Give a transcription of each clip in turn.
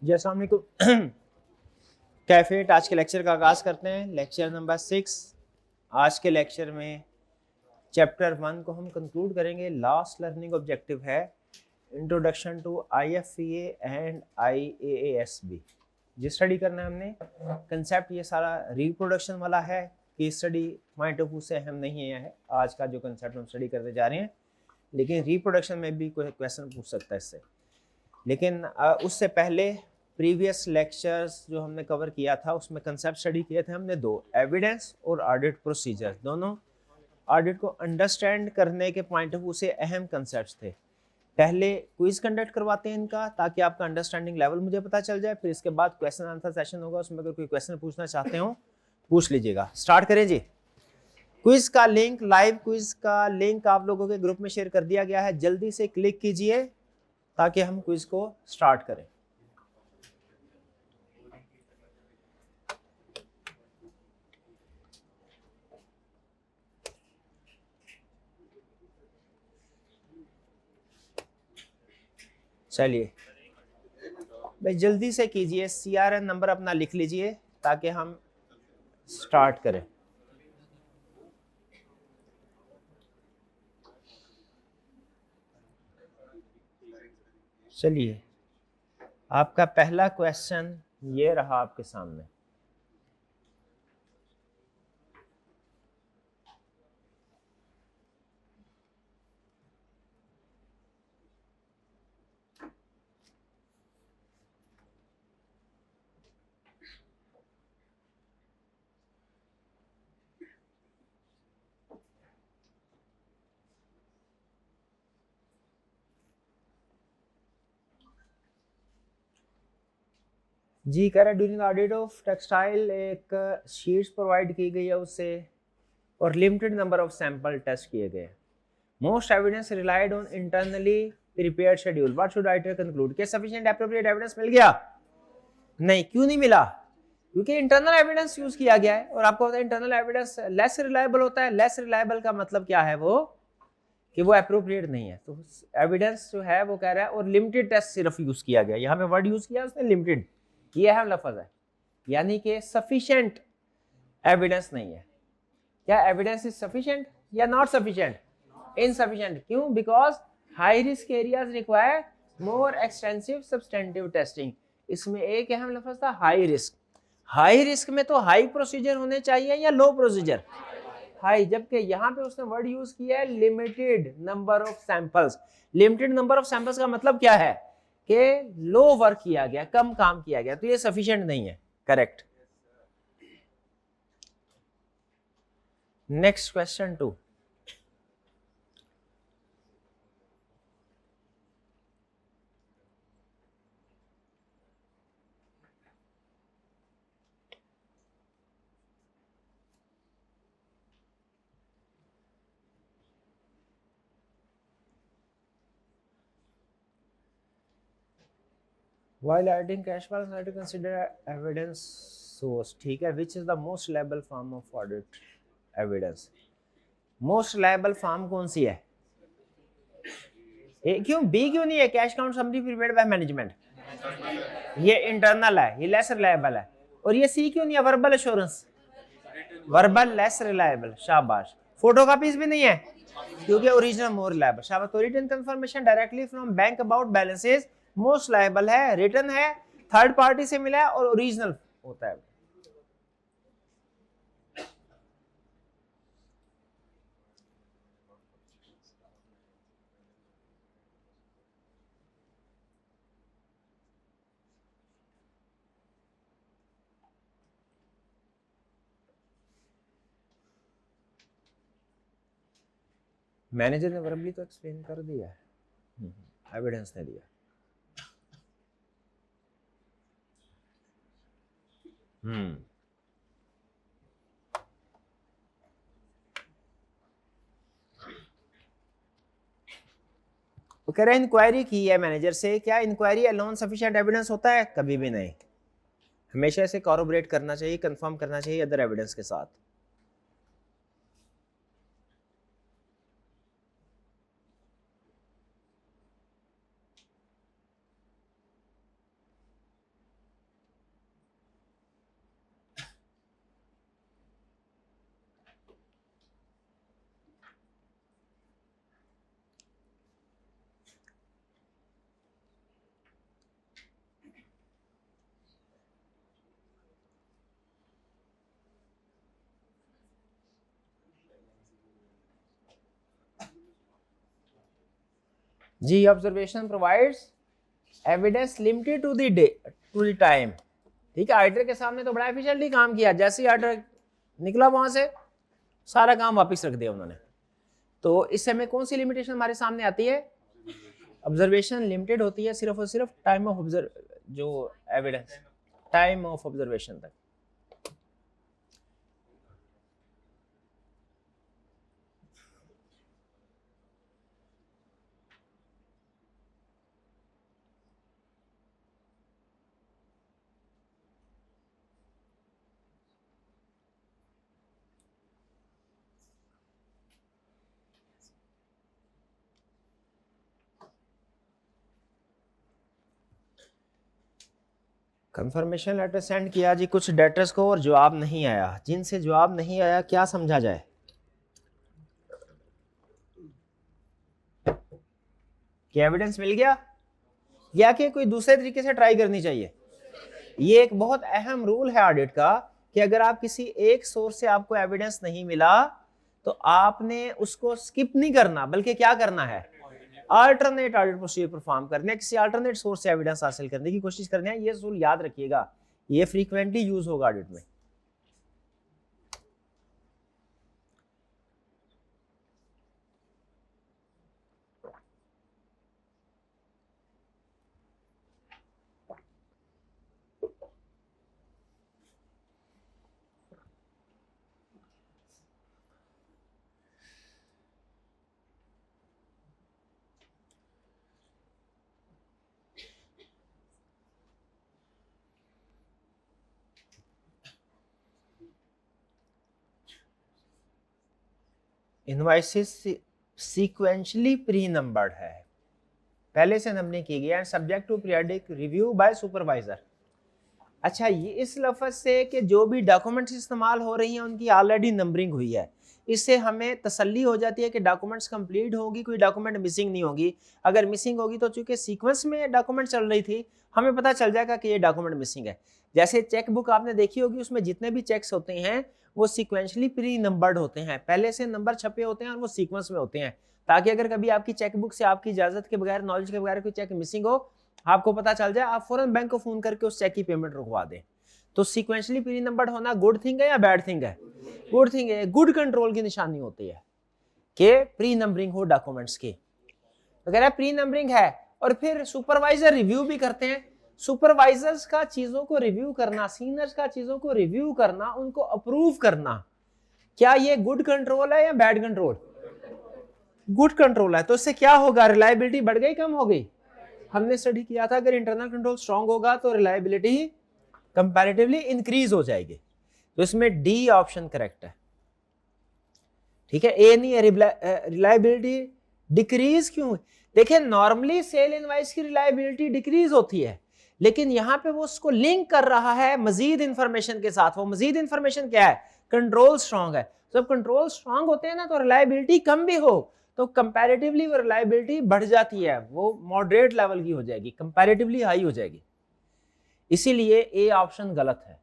जी अस्सलाम वालेकुम। कैफेट आज के लेक्चर का आगाज़ करते हैं। Lecture number 6। आज के लेक्चर में चैप्टर 1 को हम कंक्लूड करेंगे। लास्ट लर्निंग ऑब्जेक्टिव है introduction to IFEA and IAASB। जी स्टडी करना है हमने। कंसेप्ट ये सारा रिप्रोडक्शन वाला है कि स्टडी पॉइंट ऑफ व्यू से अहम नहीं है आज का जो कंसेप्ट हम स्टडी करने जा रहे हैं, लेकिन रिप्रोडक्शन में भी कोई क्वेश्चन पूछ सकता है इससे। लेकिन उससे पहले प्रीवियस लेक्चर्स जो हमने कवर किया था उसमें कंसेप्ट स्टडी किए थे हमने दो, एविडेंस और ऑडिट प्रोसीजर। दोनों ऑडिट को अंडरस्टैंड करने के पॉइंट ऑफ व्यू से अहम कंसेप्ट्स थे। पहले क्विज कंडक्ट करवाते हैं इनका ताकि आपका अंडरस्टैंडिंग लेवल मुझे पता चल जाए, फिर इसके बाद क्वेश्चन आंसर सेशन होगा, उसमें अगर कोई क्वेश्चन पूछना चाहते हो पूछ लीजिएगा। स्टार्ट करें जी। क्विज का लिंक, लाइव क्विज का लिंक आप लोगों के ग्रुप में शेयर कर दिया गया है, जल्दी से क्लिक कीजिए ताकि हम क्विज को स्टार्ट करें। चलिए भाई जल्दी से कीजिए, CRN नंबर अपना लिख लीजिए ताकि हम स्टार्ट करें। चलिए आपका पहला क्वेश्चन ये रहा आपके सामने। जी कह रहा है ड्यूरिंग ऑडिट ऑफ टेक्सटाइल एक शीट्स प्रोवाइड की गई है उससे और limited number of sample test किए गए। Most evidence relied on internally prepared schedule. What should writer conclude? क्या सफिशिएंट एप्रोप्रिएट एविडेंस मिल गया? नहीं। क्यों नहीं मिला? क्योंकि इंटरनल एविडेंस यूज किया गया है और आपको पता है इंटरनल एविडेंस लेस रिलायबल होता है। लेस रिलायबल का मतलब क्या है? वो कि वो एप्रोप्रिएट नहीं है। तो एविडेंस जो है वो कह रहा है और लिमिटेड टेस्ट सिर्फ यूज किया गया। यहाँ पे वर्ड यूज किया उसने लिमिटेड, ये अहम लफ्ज है, यानी कि सफिशिएंट एविडेंस नहीं है। क्या एविडेंस इज सफिशिएंट या नॉट सफिशिएंट? इनसफिशिएंट। क्यों? Because high risk areas require more extensive substantive testing. इसमें एक अहम लफ्ज था हाई रिस्क। हाई रिस्क में तो हाई प्रोसीजर होने चाहिए या लो प्रोसीजर? हाई। जबकि यहाँ पे उसने वर्ड यूज किया है limited number of samples. Limited number of samples का मतलब क्या है? कि लो वर्क किया गया, कम काम किया गया, तो ये सफिशिएंट नहीं है। Correct. Next question 2। While adding cash balance, I have to consider evidence source. ठीक है, which is the most reliable form of audit evidence? Most reliable form कौन सी है? क्यों बी क्यों नहीं है? Cash count summary prepared by management, ये internal है, ये लेस रिलायबल है। और ये सी क्यों नहीं है? Verbal assurance, verbal less reliable. शाबाश। फोटोकॉपीज भी नहीं है क्योंकि ओरिजिनल मोर रिलायबल। शाबाश। तो written confirmation directly from bank about balances most reliable है, रिटन है, थर्ड पार्टी से मिला है और ओरिजिनल होता है। मैनेजर ने वर्बली तो एक्सप्लेन कर दिया है, एविडेंस ने दिया। वो कह रहे हैं इंक्वायरी की है मैनेजर से। क्या इंक्वायरी अलोन सफिशिएंट एविडेंस होता है? कभी भी नहीं। हमेशा इसे कॉरोबरेट करना चाहिए, कंफर्म करना चाहिए अदर एविडेंस के साथ। जी observation provides evidence limited to the time. ठीक है, आर्डर के सामने तो बड़ा एफिशिएंटली काम किया, जैसे ही आर्डर निकला वहां से सारा काम वापस रख दिया उन्होंने। तो इस समय कौन सी लिमिटेशन हमारे सामने आती है? ऑब्जर्वेशन लिमिटेड होती है सिर्फ और सिर्फ टाइम ऑफ जो एविडेंस, टाइम ऑफ ऑब्जर्वेशन तक। कंफर्मेशन लेटर सेंड किया जी कुछ डेटर्स को और जवाब नहीं आया। जिनसे जवाब नहीं आया क्या समझा जाए? क्या एविडेंस मिल गया या कि कोई दूसरे तरीके से ट्राई करनी चाहिए? ये एक बहुत अहम रूल है ऑडिट का कि अगर आप किसी एक सोर्स से आपको एविडेंस नहीं मिला तो आपने उसको स्किप नहीं करना, बल्कि क्या करना है? अल्टरनेट ऑडिट प्रोसीजर परफॉर्म करने, किसी अल्टरनेट सोर्स से एविडेंस हासिल करने की कोशिश करनी है। ये रूल याद रखिएगा, ये फ्रीक्वेंटली यूज होगा ऑडिट में। इनवॉइसेस सीक्वेंशियली प्री नंबर्ड है, पहले से नंबरिंग की गई है, subject to periodic review by supervisor. अच्छा, ये इस लफ्ज से कि जो भी डॉक्यूमेंट्स इस्तेमाल हो रही हैं उनकी ऑलरेडी नंबरिंग हुई है, इससे हमें तसल्ली हो जाती है कि डॉक्यूमेंट्स कंप्लीट होगी, कोई डॉक्यूमेंट मिसिंग नहीं होगी। अगर मिसिंग होगी तो चूंकि सीक्वेंस में डॉक्यूमेंट चल रही थी, हमें पता चल जाएगा कि ये डॉक्यूमेंट मिसिंग है। जैसे चेक बुक आपने देखी होगी, उसमें जितने भी चेक्स होते हैं वो सीक्वेंशली प्री नंबर्ड होते हैं, पहले से नंबर छपे होते हैं और वो सीक्वेंस में होते हैं, ताकि अगर कभी आपकी चेक बुक से आपकी इजाजत के बगैर, नॉलेज के बगैर कोई चेक मिसिंग हो, आपको पता चल जाए, आप फौरन बैंक को फोन करके उस चेक की पेमेंट रुकवा दें। तो सीक्वेंशली प्री नंबर्ड होना गुड थिंग है या बैड थिंग है? गुड थिंग है, गुड कंट्रोल की निशानी होती है कि प्री नंबरिंग हो डॉक्यूमेंट्स की। तो कह रहा है प्री नंबरिंग है, और फिर सुपरवाइजर रिव्यू भी करते हैं। सुपरवाइजर्स का चीजों को रिव्यू करना, सीनियर्स का चीजों को रिव्यू करना, उनको अप्रूव करना, क्या ये गुड कंट्रोल है या बैड कंट्रोल? गुड कंट्रोल है। तो इससे क्या होगा? रिलायबिलिटी बढ़ गई, कम हो गई? हमने स्टडी किया था अगर इंटरनल कंट्रोल स्ट्रांग होगा तो रिलायबिलिटी कंपैरेटिवली इंक्रीज हो जाएगी। तो इसमें डी ऑप्शन करेक्ट है। ठीक है, ए नहीं है। रिलायबिलिटी डिक्रीज क्यों? देखिए, नॉर्मली सेल इनवाइस की रिलायबिलिटी डिक्रीज होती है, लेकिन यहां पे वो उसको लिंक कर रहा है मजीद इंफॉर्मेशन के साथ। वो मजीद इंफॉर्मेशन क्या है? कंट्रोल स्ट्रांग है। जब कंट्रोल स्ट्रांग होते हैं ना, तो रिलायबिलिटी कम भी हो तो कंपैरेटिवली वो रिलायबिलिटी बढ़ जाती है, वो मॉडरेट लेवल की हो जाएगी, कंपैरेटिवली हाई हो जाएगी। इसीलिए ए ऑप्शन गलत है।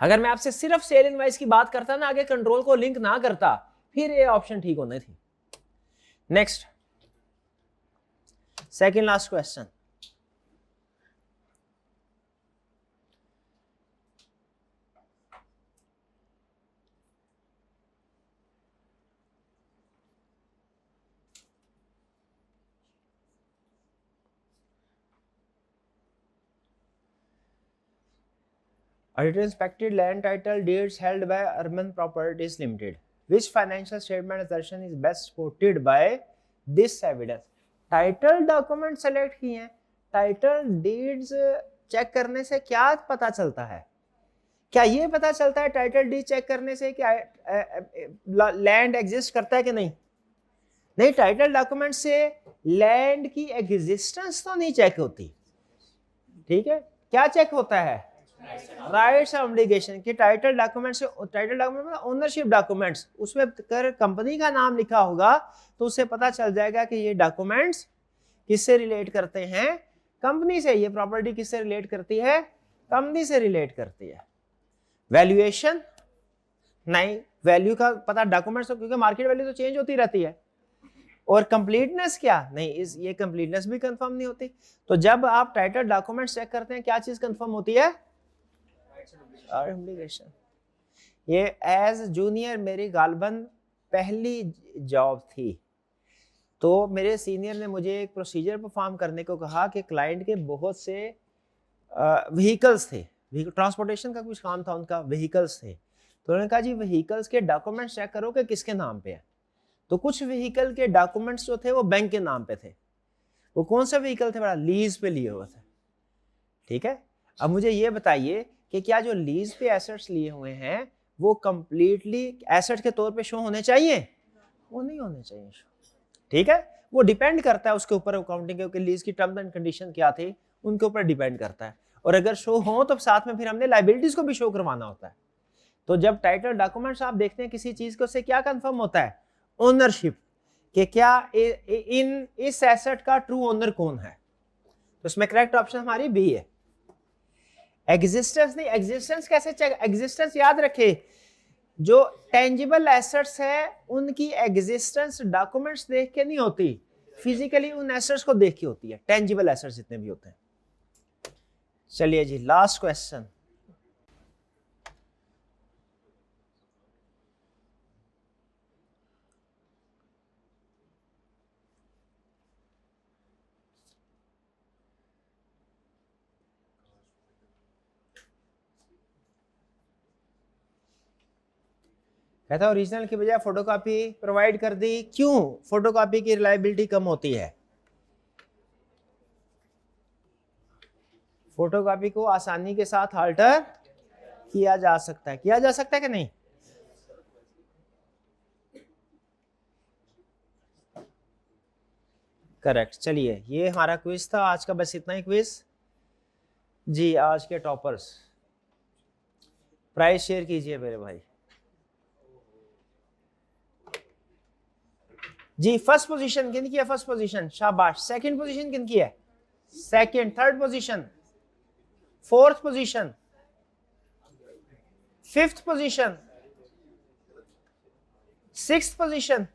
अगर मैं आपसे सिर्फ सेल इनवाइस की बात करता ना, आगे कंट्रोल को लिंक ना करता, फिर ए ऑप्शन ठीक होनी थी। Next, second last question. Auditor inspected land title deeds held by Urban Properties Limited. Which financial statement assertion is best supported by this evidence? Title document select किए हैं, title deeds check करने से क्या पता चलता है? क्या ये पता चलता है टाइटल डीड चेक करने से कि लैंड एग्जिस्ट करता है कि नहीं? नहीं, टाइटल डॉक्यूमेंट से लैंड की एग्जिस्टेंस तो नहीं चेक होती। ठीक है, क्या चेक होता है? राइट्स ऑफ ऑब्लिगेशन के टाइटल डॉक्यूमेंट से, टाइटल डॉक्यूमेंट मतलब ओनरशिप डॉक्यूमेंट्स, उसमें अगर कंपनी का नाम लिखा होगा तो उससे पता चल जाएगा कि ये डॉक्यूमेंट्स किससे रिलेट करते हैं? कंपनी से। ये प्रॉपर्टी किससे रिलेट करती है? कंपनी से रिलेट करती है। वैल्यूएशन नहीं, वैल्यू का पता डॉक्यूमेंट्स, क्योंकि मार्केट वैल्यू तो चेंज होती रहती है। और कंप्लीटनेस क्या नहीं, इस ये कंप्लीटनेस भी कंफर्म नहीं होती। तो जब आप टाइटल डॉक्यूमेंट चेक करते हैं क्या चीज कंफर्म होती है? ऑब्लिगेशन। ये एज जूनियर मेरी गालबन पहली जॉब थी, तो मेरे सीनियर ने मुझे एक प्रोसीजर परफॉर्म करने को कहा कि क्लाइंट के बहुत से व्हीकल्स थे, ट्रांसपोर्टेशन का कुछ काम था उनका, व्हीकल्स थे। तो उन्होंने कहा जी व्हीकल्स के डॉक्यूमेंट्स चेक करो कि किसके नाम पे है। तो कुछ व्हीकल के डॉक्यूमेंट्स जो थे वो बैंक के नाम पे थे। वो कौन सा व्हीकल थे? बड़ा लीज पे लिए हुए थे। ठीक है, अब मुझे ये बताइए कि क्या जो लीज पे एसेट्स लिए हुए हैं वो कंप्लीटली एसेट के तौर पे शो होने चाहिए? वो नहीं होने चाहिए शो। ठीक है, वो डिपेंड करता है उसके ऊपर अकाउंटिंग के लीज की टर्म्स एंड कंडीशन क्या थी उनके ऊपर डिपेंड करता है। और अगर शो हो तो साथ में फिर हमने लायबिलिटीज को भी शो करवाना होता है। तो जब टाइटल डॉक्यूमेंट्स आप देखते हैं किसी चीज को, उससे क्या कंफर्म होता है? ओनरशिप, कि क्या इन इस एसेट का ट्रू ओनर कौन है। तो इसमें करेक्ट ऑप्शन हमारी बी है। एग्जिस्टेंस नहीं, एग्जिस्टेंस कैसे चेक? एग्जिस्टेंस याद रखे, जो टेंजिबल एसेट्स है उनकी एग्जिस्टेंस डॉक्यूमेंट्स देख के नहीं होती, फिजिकली उन एसेट्स को देख के होती है, टेंजिबल एसेट्स जितने भी होते हैं। चलिए जी, लास्ट क्वेश्चन। कहता ओरिजिनल की बजाय फोटोकॉपी प्रोवाइड कर दी, क्यों? फोटोकॉपी की रिलायबिलिटी कम होती है। फोटोकॉपी को आसानी के साथ अल्टर किया जा सकता है, किया जा सकता है कि नहीं? करेक्ट। चलिए, ये हमारा क्विज था आज का, बस इतना ही क्विज जी। आज के टॉपर्स प्राइज शेयर कीजिए मेरे भाई जी। फर्स्ट पोजीशन किन की है? फर्स्ट पोजीशन, शाबाश। सेकंड पोजीशन किन की है? Second. Third position, fourth position, fifth position, sixth position,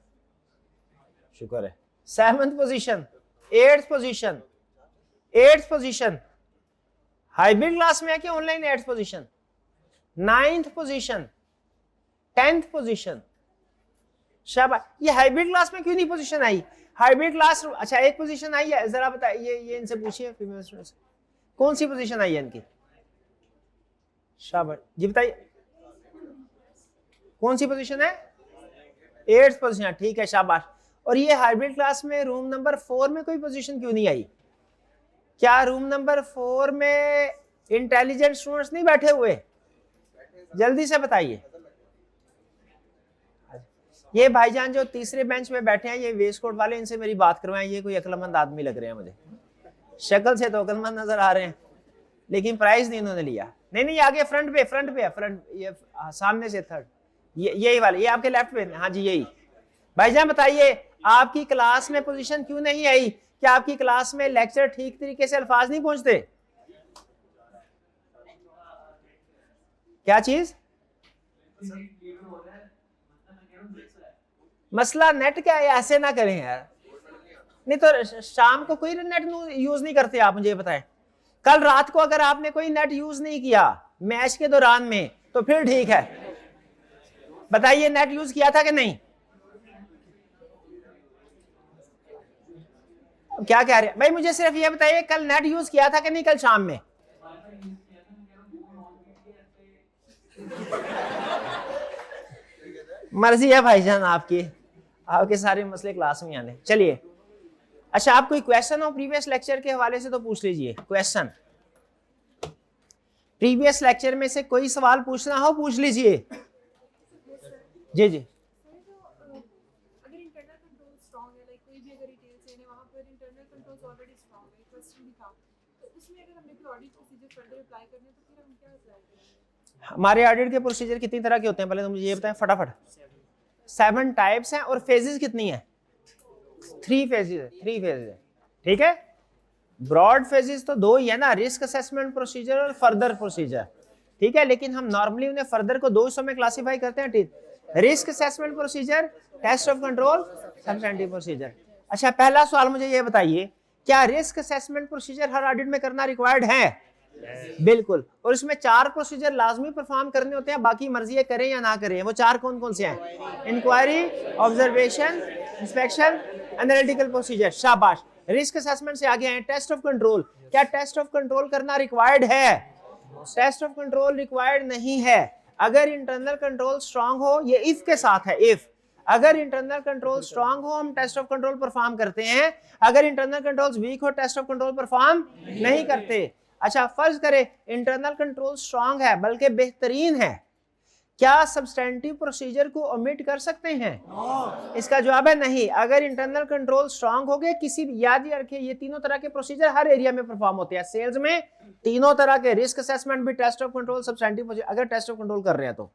शुक्र है, seventh position, eighth position, eighth position. Hybrid class में है कि online? Eighth position, ninth position, tenth position. शाबाश। ये हाइब्रिड क्लास में क्यों नहीं पोजीशन आई? हाइब्रिड क्लास, अच्छा एक पोजीशन आई है, जरा बताइए, ये इनसे पूछिए फीमेल स्टूडेंट से, कौन सी पोजीशन आई है इनकी? शाबाश जी, बताइए कौन सी पोजीशन है? एट्थ पोजीशन, ठीक है, शाबाश। और ये हाइब्रिड क्लास में रूम नंबर 4 में कोई पोजीशन क्यों नहीं आई? क्या रूम नंबर 4 में इंटेलिजेंट स्टूडेंट्स नहीं बैठे हुए? जल्दी से बताइए। ये भाईजान जो तीसरे बेंच पे बैठे हैं, ये वेस्ट कोट वाले, इनसे मेरी बात करवाएं। ये कोई अक्लमंद आदमी लग रहे हैं मुझे, शक्ल से तो अक्लमंद नजर आ रहे हैं, लेकिन प्राइज नहीं इन्होंने लिया। नहीं, आगे फ्रंट पे, फ्रंट पे है, फ्रंट, ये सामने से थर्ड, यही वाले, ये आपके लेफ्ट पे। हाँ जी, यही। भाईजान बताइए, आपकी क्लास में पोजीशन क्यों नहीं आई? क्या आपकी क्लास में लेक्चर ठीक तरीके से अल्फाज नहीं पहुंचते? क्या चीज? मसला नेट का है, ऐसे ना करें यार। नहीं तो शाम को कोई नेट यूज नहीं करते आप, मुझे बताएं। कल रात को अगर आपने कोई नेट यूज नहीं किया मैच के दौरान में तो फिर ठीक है, बताइए नेट यूज किया था कि नहीं? क्या कह रहे हैं भाई? मुझे सिर्फ ये बताइए, कल नेट यूज किया था कि नहीं कल शाम में? मर्जी है भाईजान आपकी, आपके सारे मसले क्लास में आने। चलिए, अच्छा आप कोई क्वेश्चन हो प्रीवियस लेक्चर के हवाले से तो पूछ लीजिए। क्वेश्चन प्रीवियस लेक्चर में से कोई सवाल पूछना हो पूछ लीजिए। जी जी। अगर इंटरनल कंट्रोल स्ट्रांग है, लाइक कोई भी अगर डिटेल चाहिए वहां पर इंटरनल कंट्रोल्स ऑलरेडी स्ट्रांग है, क्वेश्चन भी था, तो उसमें अगर हमें कोई ऑडिट प्रोसीजर फर्दर अप्लाई करने तो फिर हम क्या अप्लाई करेंगे? हमारे ऑडिट के प्रोसीजर कितनी तरह के होते हैं पहले तो मुझे ये बताएं फटाफट। 7 टाइप्स हैं और फेजेस कितनी है? 3 फेजेस है, 3 फेजेस है। ठीक है, ब्रॉड फेजेस तो 2 ही है ना, रिस्क असेसमेंट प्रोसीजर और फर्दर प्रोसीजर। ठीक है, लेकिन हम नॉर्मली उन्हें फर्दर को 2 हिस्सों में क्लासिफाई करते हैं। ठीक, risk assessment procedure, test of control, substantive procedure. अच्छा, पहला सवाल मुझे ये बताइए, क्या रिस्क असेसमेंट प्रोसीजर हर ऑडिट में करना रिक्वायर्ड है? बिल्कुल। और इसमें 4 प्रोसीजर लाजमी परफॉर्म करने होते हैं, बाकी मर्जी है करें या ना करें। वो 4 कौन कौन से हैं? Inquiry, observation, inspection, analytical procedure. शाबाश। रिस्क असेसमेंट से आगे हैं टेस्ट ऑफ कंट्रोल। क्या टेस्ट ऑफ कंट्रोल करना रिक्वायर्ड है? टेस्ट ऑफ कंट्रोल रिक्वायर्ड नहीं है। अगर इंटरनल कंट्रोल स्ट्रांग हो, ये इफ के साथ है, इफ अगर इंटरनल कंट्रोल स्ट्रांग हो हम टेस्ट ऑफ कंट्रोल परफॉर्म करते हैं, अगर इंटरनल कंट्रोल्स वीक हो टेस्ट ऑफ कंट्रोल परफॉर्म नहीं करते। अच्छा, फर्ज करें इंटरनल कंट्रोल स्ट्रांग है बल्कि बेहतरीन है, क्या सब्सटेंटिव प्रोसीजर को ओमिट कर सकते हैं? इसका जवाब है नहीं। अगर इंटरनल कंट्रोल स्ट्रांग हो गए, किसी भी, याद ही रखिए ये तीनों तरह के प्रोसीजर हर एरिया में परफॉर्म होते हैं। सेल्स में तीनों तरह के, रिस्क असेसमेंट भी test of control, substantive procedure अगर टेस्ट ऑफ कंट्रोल कर रहे हैं तो,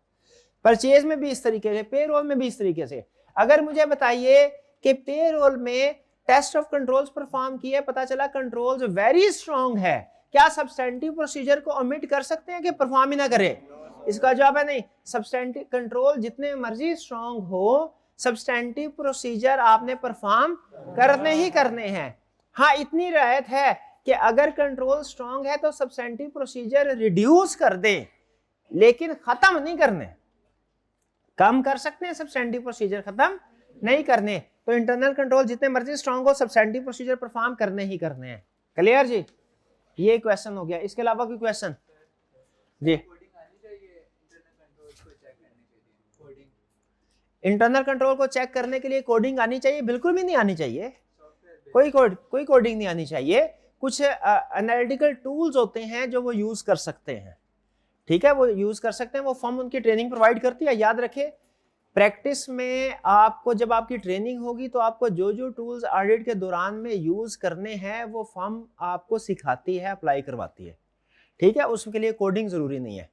परचेज में भी इस तरीके से, पेरोल में भी इस तरीके से। अगर मुझे बताइए कि पेरोल में टेस्ट ऑफ कंट्रोल्स परफॉर्म किए, पता चला कंट्रोल्स वेरी स्ट्रांग है, क्या सब्सटेंटिव प्रोसीजर को ओमिट कर सकते हैं कि परफॉर्म ही ना करें? इसका जवाब है नहीं। सब्सटेंटिव कंट्रोल जितने मर्जी स्ट्रांग हो, सब्सटेंटिव प्रोसीजर आपने परफॉर्म करने ही करने हैं। हाँ, इतनी रियायत है कि अगर कंट्रोल स्ट्रांग है तो सब्सटेंटिव प्रोसीजर रिड्यूस कर दे, लेकिन खत्म नहीं करने। कम कर सकते हैं, सब्सटेंटिव प्रोसीजर खत्म नहीं करने। तो इंटरनल कंट्रोल जितने मर्जी स्ट्रांग हो, सब्सटेंटिव प्रोसीजर परफॉर्म करने ही करने हैं। क्लियर जी? ये क्वेश्चन हो गया। इसके अलावा कोई क्वेश्चन जी? इंटरनल कंट्रोल को चेक करने के लिए कोडिंग आनी चाहिए? बिल्कुल भी नहीं आनी चाहिए। कोई कोडिंग नहीं आनी चाहिए। कुछ एनालिटिकल टूल्स होते हैं जो वो यूज कर सकते हैं, ठीक है, वो यूज कर सकते हैं। वो फर्म उनकी ट्रेनिंग प्रोवाइड करती है। याद रखे, प्रैक्टिस में आपको जब आपकी ट्रेनिंग होगी तो आपको जो जो टूल्स ऑडिट के दौरान में यूज करने हैं वो फर्म आपको सिखाती है, अप्लाई करवाती है, ठीक है। उसके लिए कोडिंग जरूरी नहीं है।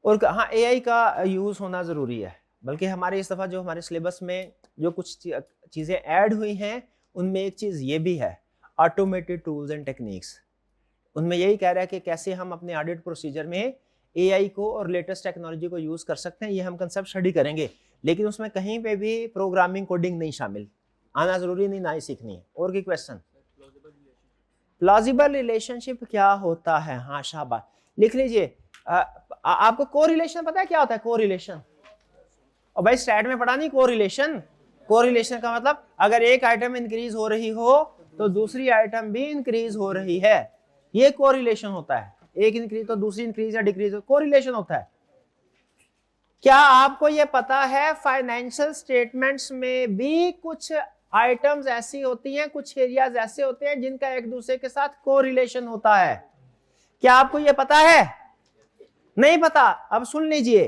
और हाँ, एआई का यूज होना जरूरी है। बल्कि हमारे इस दफा जो हमारे सिलेबस में जो कुछ चीजें ऐड हुई हैं उनमें एक चीज ये भी है, ऑटोमेटेड टूल्स एंड टेक्निक्स। उनमें यही कह रहा है कि कैसे हम अपने ऑडिट प्रोसीजर में एआई को और लेटेस्ट टेक्नोलॉजी को यूज कर सकते हैं। ये हम कंसेप्ट स्टडी करेंगे, लेकिन उसमें कहीं पे भी प्रोग्रामिंग कोडिंग नहीं शामिल, आना जरूरी नहीं, ना ही सीखनी है। और कोई क्वेश्चन? प्लॉजिबल रिलेशनशिप क्या होता है? हाँ, शाबाश, लिख लीजिए। आपको कोरिलेशन पता है क्या होता है? कोरिलेशन, और भाई स्टैट में पढ़ा नहीं कोरिलेशन। कोरिलेशन का मतलब अगर एक आइटम इंक्रीज हो रही हो तो दूसरी आइटम भी इंक्रीज हो रही है, ये कोरिलेशन होता है। एक इंक्रीज तो दूसरी इंक्रीज या डिक्रीज, कोरिलेशन होता है। क्या आपको ये पता है फाइनेंशियल स्टेटमेंट्स में भी कुछ आइटम्स ऐसी होती हैं, कुछ एरियाज ऐसे होते हैं जिनका एक दूसरे के साथ कोरिलेशन होता है? क्या आपको ये पता है? नहीं पता? अब सुन लीजिए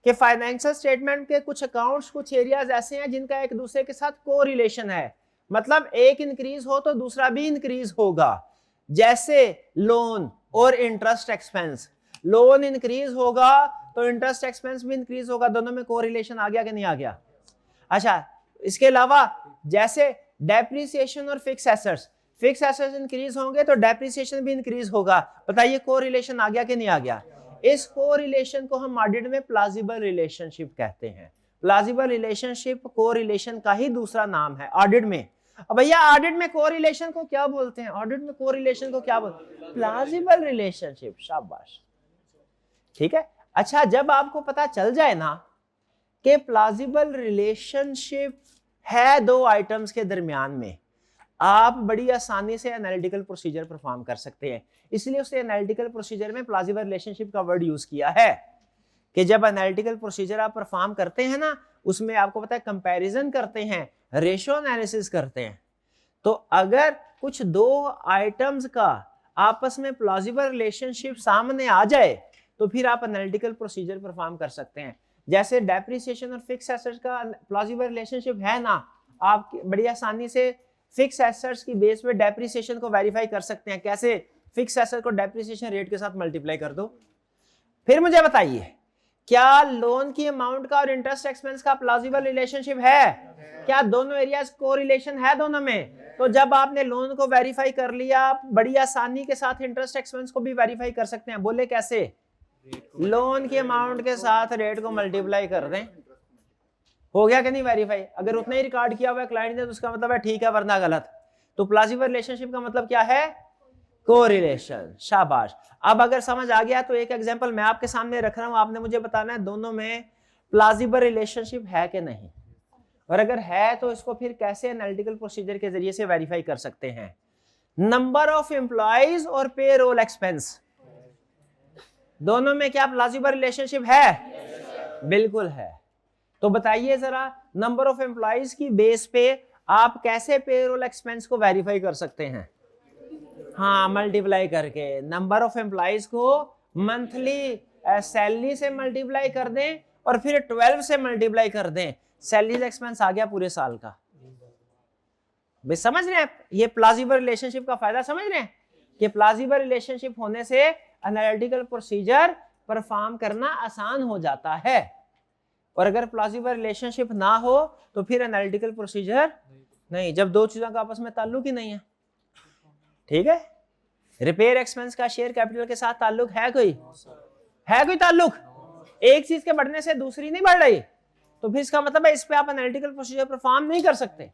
कि फाइनेंशियल स्टेटमेंट के कुछ अकाउंट्स, कुछ एरियाज ऐसे हैं जिनका एक दूसरे के साथ कोरिलेशन है। मतलब एक इंक्रीज हो तो दूसरा भी इंक्रीज होगा। जैसे लोन और इंटरेस्ट एक्सपेंस, लोन इंक्रीज होगा तो इंटरेस्ट एक्सपेंस भी इंक्रीज होगा। दोनों में कोरिलेशन आ गया कि नहीं आ गया? अच्छा, इसके अलावा जैसे डेप्रिसिएशन और fix assets, fix assets increase होंगे तो डेप्रिसिएशन भी इंक्रीज होगा। बताइए कोरिलेशन आ गया कि नहीं आ गया? इस कोरिलेशन को हम ऑडिट में प्लॉजिबल रिलेशनशिप कहते हैं। प्लॉजिबल रिलेशनशिप कोरिलेशन का ही दूसरा नाम है ऑडिट में। अब भैया ऑडिट में कोरिलेशन को क्या बोलते हैं? ऑडिट में कोरिलेशन को क्या बोलते हैं? Plausible relationship. शाबाश, ठीक है। अच्छा, जब आपको पता चल जाए ना कि प्लॉजिबल रिलेशनशिप है दो आइटम्स के दरमियान में, आप बड़ी आसानी से एनालिटिकल प्रोसीजर परफॉर्म कर सकते हैं। इसलिए उसने एनालिटिकल प्रोसीजर में प्लॉजिबल रिलेशनशिप का वर्ड यूज किया है कि जब एनालिटिकल प्रोसीजर आप परफॉर्म करते हैं ना, उसमें आपको पता है कंपैरिजन करते हैं, रेशो एनालिसिस करते हैं। तो अगर कुछ दो आइटम्स का आपस में प्लॉजिबल रिलेशनशिप सामने आ जाए तो फिर आप एनालिटिकल प्रोसीजर परफॉर्म कर सकते हैं। जैसे डेप्रिसिएशन और फिक्स एसेट्स का प्लॉजिबल रिलेशनशिप है ना, आप बड़ी आसानी से फिक्स एसेट्स की बेस पे डेप्रिसिएशन को वेरीफाई कर सकते हैं। कैसे? फिक्स एसेट को डेप्रिसिएशन रेट के साथ मल्टीप्लाई कर दो। फिर मुझे बताइए, क्या लोन की अमाउंट का और इंटरेस्ट एक्सपेंस का प्लॉजिबल रिलेशनशिप है? क्या दोनों एरियाज कोरिलेशन है दोनों में? तो जब आपने लोन को वेरीफाई कर लिया, आप बड़ी आसानी के साथ इंटरेस्ट एक्सपेंस को भी वेरीफाई कर सकते हैं। बोले कैसे? लोन की अमाउंट के साथ रेट को मल्टीप्लाई कर दें, हो गया कि नहीं वेरीफाई? अगर उतना ही रिकॉर्ड किया हुआ है क्लाइंट ने तो उसका मतलब है ठीक है, वरना गलत। तो प्लॉजिबल रिलेशनशिप का मतलब क्या है? कोरिलेशन। शाबाश। अब अगर समझ आ गया तो एक एग्जांपल मैं आपके सामने रख रहा हूं, आपने मुझे बताना है दोनों में प्लॉजिबल रिलेशनशिप है कि नहीं, और अगर है तो इसको फिर कैसे एनालिटिकल प्रोसीजर के जरिए से वेरीफाई कर सकते हैं। नंबर ऑफ एम्प्लॉइज और पेरोल एक्सपेंस, दोनों में क्या प्लॉजिबल रिलेशनशिप है? बिल्कुल है। तो बताइए जरा, नंबर ऑफ एम्प्लॉइज की बेस पे आप कैसे पेरोल एक्सपेंस को वेरीफाई कर सकते हैं? हाँ, मल्टीप्लाई करके। नंबर ऑफ एम्प्लॉइज को मंथली सैलरी से मल्टीप्लाई कर दें और फिर 12 से मल्टीप्लाई कर दें, सैलरी एक्सपेंस आ गया पूरे साल का। भाई समझ रहे हैं ये प्लॉजिबल रिलेशनशिप का फायदा? समझ रहे हैं कि प्लॉजिबल रिलेशनशिप होने से एनालिटिकल प्रोसीजर परफॉर्म करना आसान हो जाता है, और अगर प्लॉजिबल रिलेशनशिप ना हो तो फिर एनालिटिकल प्रोसीजर नहीं, जब दो चीजों का आपस में ताल्लुक ही नहीं है। ठीक है, रिपेयर एक्सपेंस का शेयर कैपिटल के साथ ताल्लुक है कोई? है कोई ताल्लुक? एक चीज के बढ़ने से दूसरी नहीं बढ़ रही, तो फिर इसका मतलब है इस पे आप एनालिटिकल प्रोसीजर परफॉर्म नहीं कर सकते।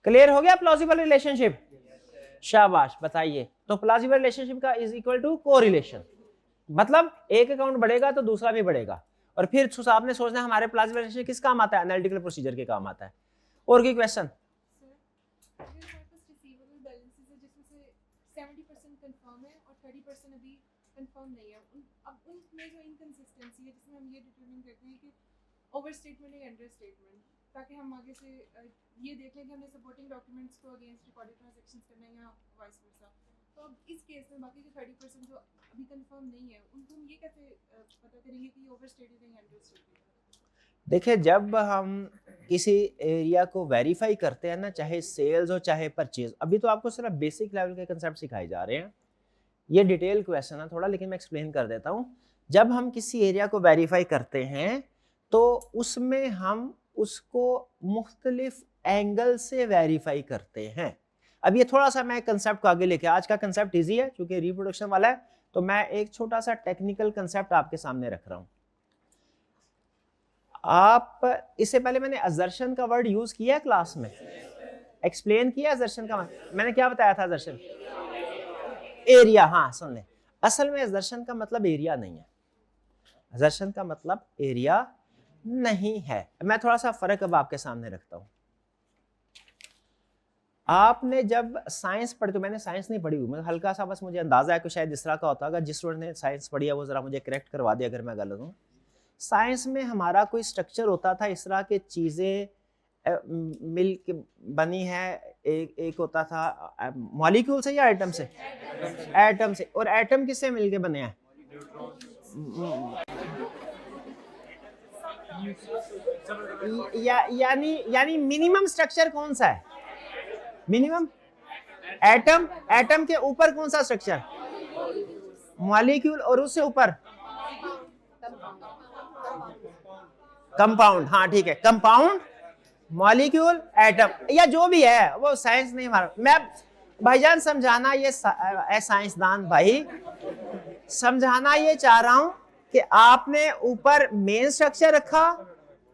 क्लियर हो गया प्लॉजिबल रिलेशनशिप? शाबाश। बताइए, तो प्लॉजिबल रिलेशनशिप का इज इक्वल टू कोरिलेशन, मतलब एक अकाउंट बढ़ेगा तो दूसरा भी बढ़ेगा, और फिर आपने सोचना हमारे प्लॉजिबल रिलेशनशिप किस काम आता है? एनालिटिकल प्रोसीजर के काम आता है। और कोई क्वेश्चन? कंफर्म नहीं है, अब उनमें जो इनकंसिस्टेंसी है जिसमें हम ये डिटरमाइन करते हैं कि ओवर स्टेटमेंट या अंडर स्टेटमेंट, ताकि हम आगे से ये देख लें कि हमने सपोर्टिंग डॉक्यूमेंट्स को अगेंस्ट रिकॉर्डेड ट्रांजैक्शंस करना है या वाइस वर्सा। तो अब इस केस में बाकी जो 30% जो अभी कंफर्म नहीं है उनको हम ये कैसे पता करेंगे कि ये ओवर स्टेटेड है या अंडर स्टेटेड है? देखिए, जब हम किसी एरिया को वेरीफाई करते हैं ना, चाहे सेल्स हो चाहे परचेज, अभी तो आपको सिर्फ बेसिक लेवल के कंसेप्ट सिखाए जा रहे हैं, ये डिटेल क्वेश्चन है थोड़ा, लेकिन मैं एक्सप्लेन कर देता हूँ। जब हम किसी एरिया को वेरीफाई करते हैं तो उसमें हम उसको मुख्तलिफ एंगल से वेरीफाई करते हैं। अब ये थोड़ा सा मैं कंसेप्ट को आगे लेके, आज का कंसेप्ट इजी है क्योंकि रिप्रोडक्शन वाला है, तो मैं एक छोटा सा टेक्निकल कंसेप्ट आपके सामने रख रहा हूँ। आप इससे पहले मैंने असर्शन का वर्ड यूज किया है क्लास में, एक्सप्लेन किया असर्शन का। मैंने क्या बताया था? Assertion area. हाँ सुन ले, असल में असर्शन का मतलब एरिया नहीं है, असर्शन का मतलब एरिया नहीं है। मैं थोड़ा सा फर्क अब आपके सामने रखता हूं। आपने जब साइंस पढ़ी, तो मैंने साइंस नहीं पढ़ी हुई, मतलब हल्का सा बस मुझे अंदाजा है कि शायद इस तरह का होता होगा। जिस स्टूडेंट ने साइंस पढ़ी है वो जरा मुझे करेक्ट करवा दे अगर मैं गलत हूँ। साइंस में हमारा कोई स्ट्रक्चर होता था, इस तरह के चीजें मिल के बनी है। एक होता था मॉलिक्यूल से या एटम से? एटम से। और एटम किससे मिलके बने हैं? यानी मिनिमम स्ट्रक्चर कौन सा है? Minimum atom. एटम के ऊपर कौन सा स्ट्रक्चर? मॉलिक्यूल। और उससे ऊपर कंपाउंड। हाँ ठीक है, कंपाउंड, मॉलिक्यूल, एटम, या जो भी है वो साइंस नहीं हमारा। मैं भाईजान समझाना ये साइंसदान भाई समझाना ये चाह रहा हूं कि आपने ऊपर मेन स्ट्रक्चर रखा,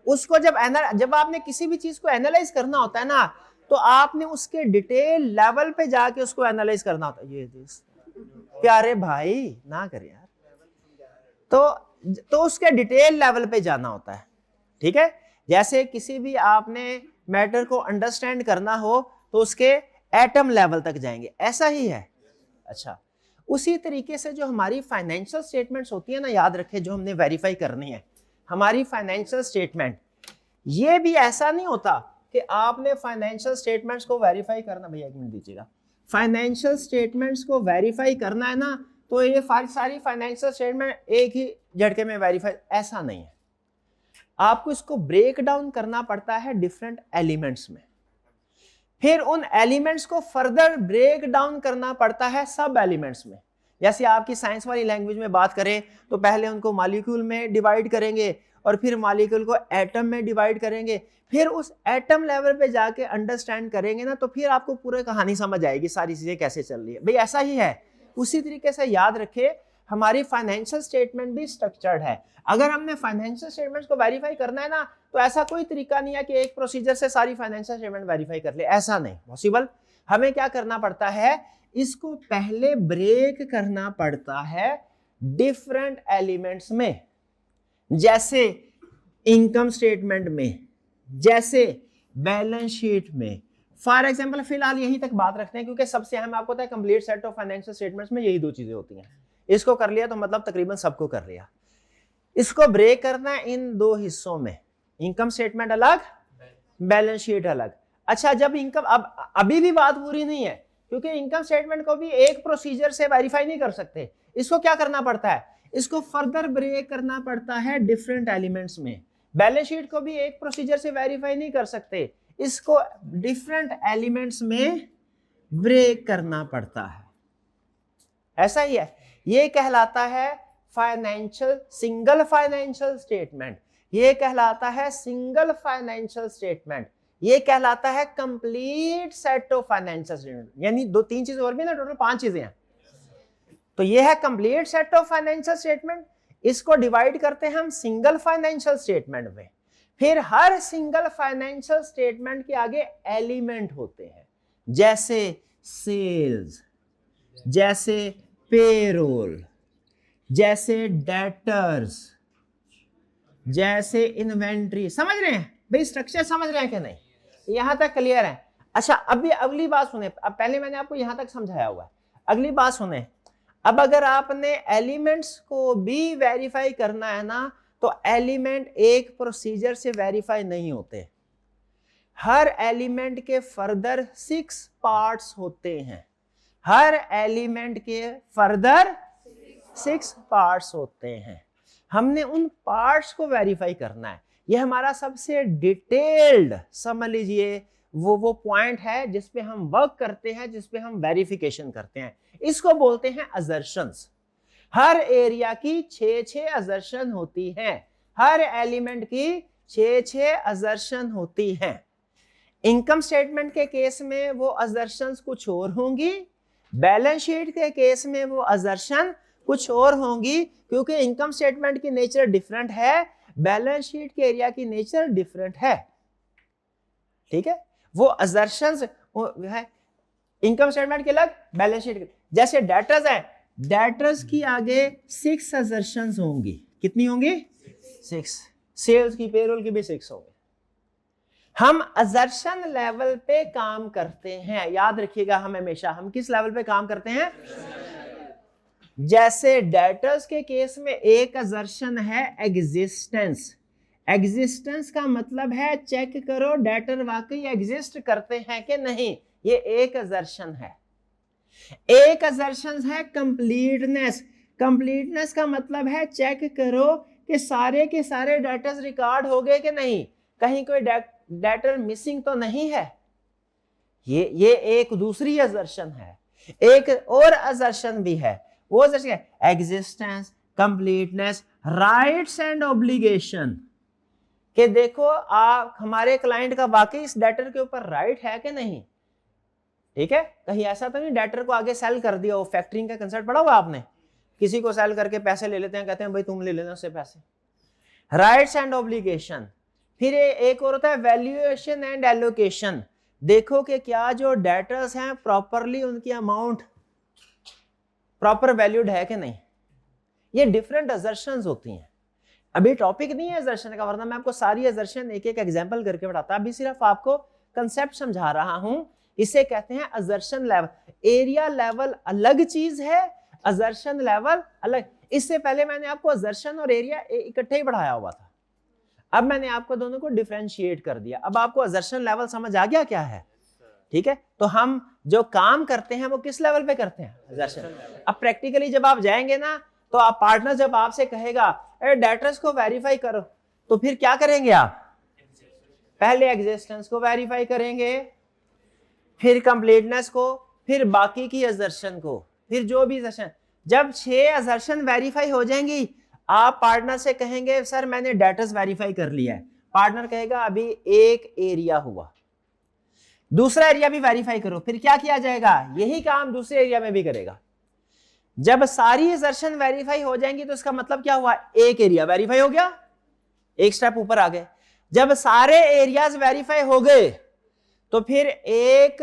उसको जब आपने किसी भी चीज को एनालाइज करना होता है ना, तो आपने उसके डिटेल लेवल पे जाके उसको एनालाइज करना होता है। ये प्यारे भाई ना करे यार, तो उसके डिटेल लेवल पे जाना होता है। ठीक है, जैसे किसी भी आपने मैटर को अंडरस्टैंड करना हो तो उसके एटम लेवल तक जाएंगे, ऐसा ही है। अच्छा, उसी तरीके से जो हमारी फाइनेंशियल स्टेटमेंट्स होती है ना, याद रखें, जो हमने वेरीफाई करनी है हमारी फाइनेंशियल स्टेटमेंट, ये भी ऐसा नहीं होता कि आपने फाइनेंशियल स्टेटमेंट्स को वेरीफाई करना। भैया एक मिनट दीजिएगा, फाइनेंशियल स्टेटमेंट्स को वेरीफाई करना है ना, तो ये सारी फाइनेंशियल स्टेटमेंट एक ही झटके में वेरीफाई, ऐसा नहीं है। आपको इसको ब्रेक डाउन करना पड़ता है डिफरेंट एलिमेंट्स में, फिर उन एलिमेंट्स को फर्दर ब्रेक डाउन करना पड़ता है सब एलिमेंट्स में। जैसे आपकी साइंस वाली लैंग्वेज में बात करें तो पहले उनको मॉलिक्यूल में डिवाइड करेंगे और फिर मॉलिक्यूल को एटम में डिवाइड करेंगे, फिर उस एटम लेवल पे जाके अंडरस्टैंड करेंगे ना, तो फिर आपको पूरी कहानी समझ आएगी, सारी चीजें कैसे चल रही है। भाई ऐसा ही है। उसी तरीके से याद रखिए, हमारी फाइनेंशियल स्टेटमेंट भी स्ट्रक्चर्ड है। अगर हमने फाइनेंशियल स्टेटमेंट्स को वेरीफाई करना है ना, तो ऐसा कोई तरीका नहीं है कि एक प्रोसीजर से सारी फाइनेंशियल स्टेटमेंट वेरीफाई कर ले, ऐसा नहीं पॉसिबल। हमें क्या करना पड़ता है, इसको पहले ब्रेक करना पड़ता है डिफरेंट एलिमेंट्स में, जैसे इनकम स्टेटमेंट में, जैसे बैलेंस शीट में। फॉर एग्जांपल फिलहाल यहीं तक बात रखते हैं, क्योंकि सबसे अहम आपको पता है complete set of financial statements में यही दो चीजें होती हैं। इसको कर लिया तो मतलब तकरीबन सबको कर लिया। इसको ब्रेक करना है इन दो हिस्सों में, इनकम स्टेटमेंट अलग, बैलेंस शीट अलग। अच्छा, जब इनकम, अब अभी भी बात पूरी नहीं है, क्योंकि इनकम स्टेटमेंट को भी एक प्रोसीजर से वेरीफाई नहीं कर सकते। इसको क्या करना पड़ता है, इसको फर्दर ब्रेक करना पड़ता है डिफरेंट एलिमेंट्स में। बैलेंस शीट को भी एक प्रोसीजर से वेरीफाई नहीं कर सकते, इसको डिफरेंट एलिमेंट्स में ब्रेक करना पड़ता है। ऐसा ही है, ये कहलाता है फाइनेंशियल, सिंगल फाइनेंशियल स्टेटमेंट, ये कहलाता है सिंगल फाइनेंशियल स्टेटमेंट, ये कहलाता है complete set of financial statement. यानी दो तीन चीजें और भी ना, टोटल 5 चीजें हैं। तो ये है complete set of financial statement. इसको डिवाइड करते हैं हम सिंगल फाइनेंशियल स्टेटमेंट में। फिर हर सिंगल फाइनेंशियल स्टेटमेंट के आगे एलिमेंट होते हैं, जैसे सेल्स, जैसे पेरोल, जैसे डेटर्स, जैसे इन्वेंट्री। समझ रहे हैं भाई, स्ट्रक्चर समझ रहे हैं कि नहीं? यहां तक क्लियर है? अच्छा, अभी अगली बात सुने। अब पहले मैंने आपको यहां तक समझाया हुआ है, अगली बात सुने। अब अगर आपने एलिमेंट्स को भी वेरीफाई करना है ना, तो एलिमेंट एक प्रोसीजर से वेरीफाई नहीं होते। हर एलिमेंट के फर्दर 6 पार्ट्स होते हैं, हर एलिमेंट के फर्दर 6 पार्ट्स होते हैं। हमने उन पार्ट्स को वेरीफाई करना है। यह हमारा सबसे डिटेल्ड, समझ लीजिए, वो पॉइंट है जिस पे हम वर्क करते हैं, जिस पे हम वेरिफिकेशन करते हैं। इसको बोलते हैं असर्शंस। हर एरिया की 6 असर्शन होती हैं, हर एलिमेंट की 6 असर्शन होती हैं। इनकम स्टेटमेंट के केस में वो असर्शंस कुछ और होंगी, बैलेंस शीट के केस में वो असर्शन कुछ और होंगी, क्योंकि इनकम स्टेटमेंट की नेचर डिफरेंट है, बैलेंस शीट के एरिया की नेचर डिफरेंट है। ठीक है, वो असर्शंस है इनकम स्टेटमेंट के अलग, बैलेंस शीट के। जैसे डेटर्स है, डेटर्स की आगे 6 असर्शंस होंगी। कितनी होंगी? 6। सेल्स की, पेरोल की भी 6 होंगे। हम असर्शन लेवल पे काम करते हैं, याद रखिएगा। हम हमेशा, हम किस लेवल पे काम करते हैं? जैसे डेटर्स के केस में एक असर्शन है एग्जिस्टेंस। एग्जिस्टेंस का मतलब है चेक करो डेटर वाकई एग्जिस्ट करते हैं कि नहीं, ये एक असर्शन है। एक असर्शन है कंप्लीटनेस। कंप्लीटनेस का मतलब है चेक करो कि सारे के सारे डेटर्स रिकॉर्ड हो गए कि नहीं, कहीं कोई डेटर मिसिंग तो नहीं है। ये एक दूसरी असर्शन है। एक और असर्शन भी है, वो असर्शन है existence, completeness, rights and obligation. कि देखो आप, हमारे क्लाइंट का वाकई इस डेटर के ऊपर राइट है कि नहीं। ठीक है, कहीं ऐसा तो नहीं डेटर को आगे सेल कर दिया हो। फैक्टरिंग का कंसेप्ट पढ़ा हुआ आपने? किसी को सेल करके पैसे ले लेते हैं, कहते हैं भाई तुम ले लेना उससे पैसे। Rights and obligation. फिर एक और होता है वैल्यूएशन एंड एलोकेशन। देखो कि क्या जो डेटर्स हैं प्रॉपरली उनकी अमाउंट प्रॉपर वैल्यूड है कि नहीं। ये डिफरेंट असर्शंस होती हैं। अभी टॉपिक नहीं है असर्शन का, वरना मैं आपको सारी असर्शन एक एक एग्जांपल करके बताता। अभी सिर्फ आपको कंसेप्ट समझा रहा हूं। इसे कहते हैं असर्शन लेवल। एरिया लेवल अलग चीज है, असर्शन लेवल अलग। इससे पहले मैंने आपको असर्शन और एरिया इकट्ठे ही पढ़ाया हुआ था। अब मैंने आपको दोनों को डिफरेंशिएट कर दिया। अब आपको असर्शन लेवल समझ आ गया क्या है? ठीक है, तो हम जो काम करते हैं वो किस लेवल पे करते हैं? असर्शन। अब प्रैक्टिकली जब आप जाएंगे ना, तो आप पार्टनर जब आपसे कहेगा डेटर्स को वेरीफाई करो, तो फिर क्या करेंगे आप? पहले एग्जिस्टेंस को वेरीफाई करेंगे, फिर कंप्लीटनेस को, फिर बाकी की असर्शन को, फिर जो भी असर्शन। जब 6 असर्शन वेरीफाई हो जाएंगी, आप पार्टनर से कहेंगे सर मैंने डेटर्स वेरीफाई कर लिया है। पार्टनर कहेगा अभी एक एरिया हुआ, दूसरा एरिया भी वेरीफाई करो। फिर क्या किया जाएगा? यही काम दूसरे एरिया में भी करेगा। जब सारी असर्शन वेरीफाई हो जाएंगी तो इसका मतलब क्या हुआ, एक एरिया वेरीफाई हो गया, एक स्टेप ऊपर आ गए। जब सारे एरियाज वेरीफाई हो गए तो फिर एक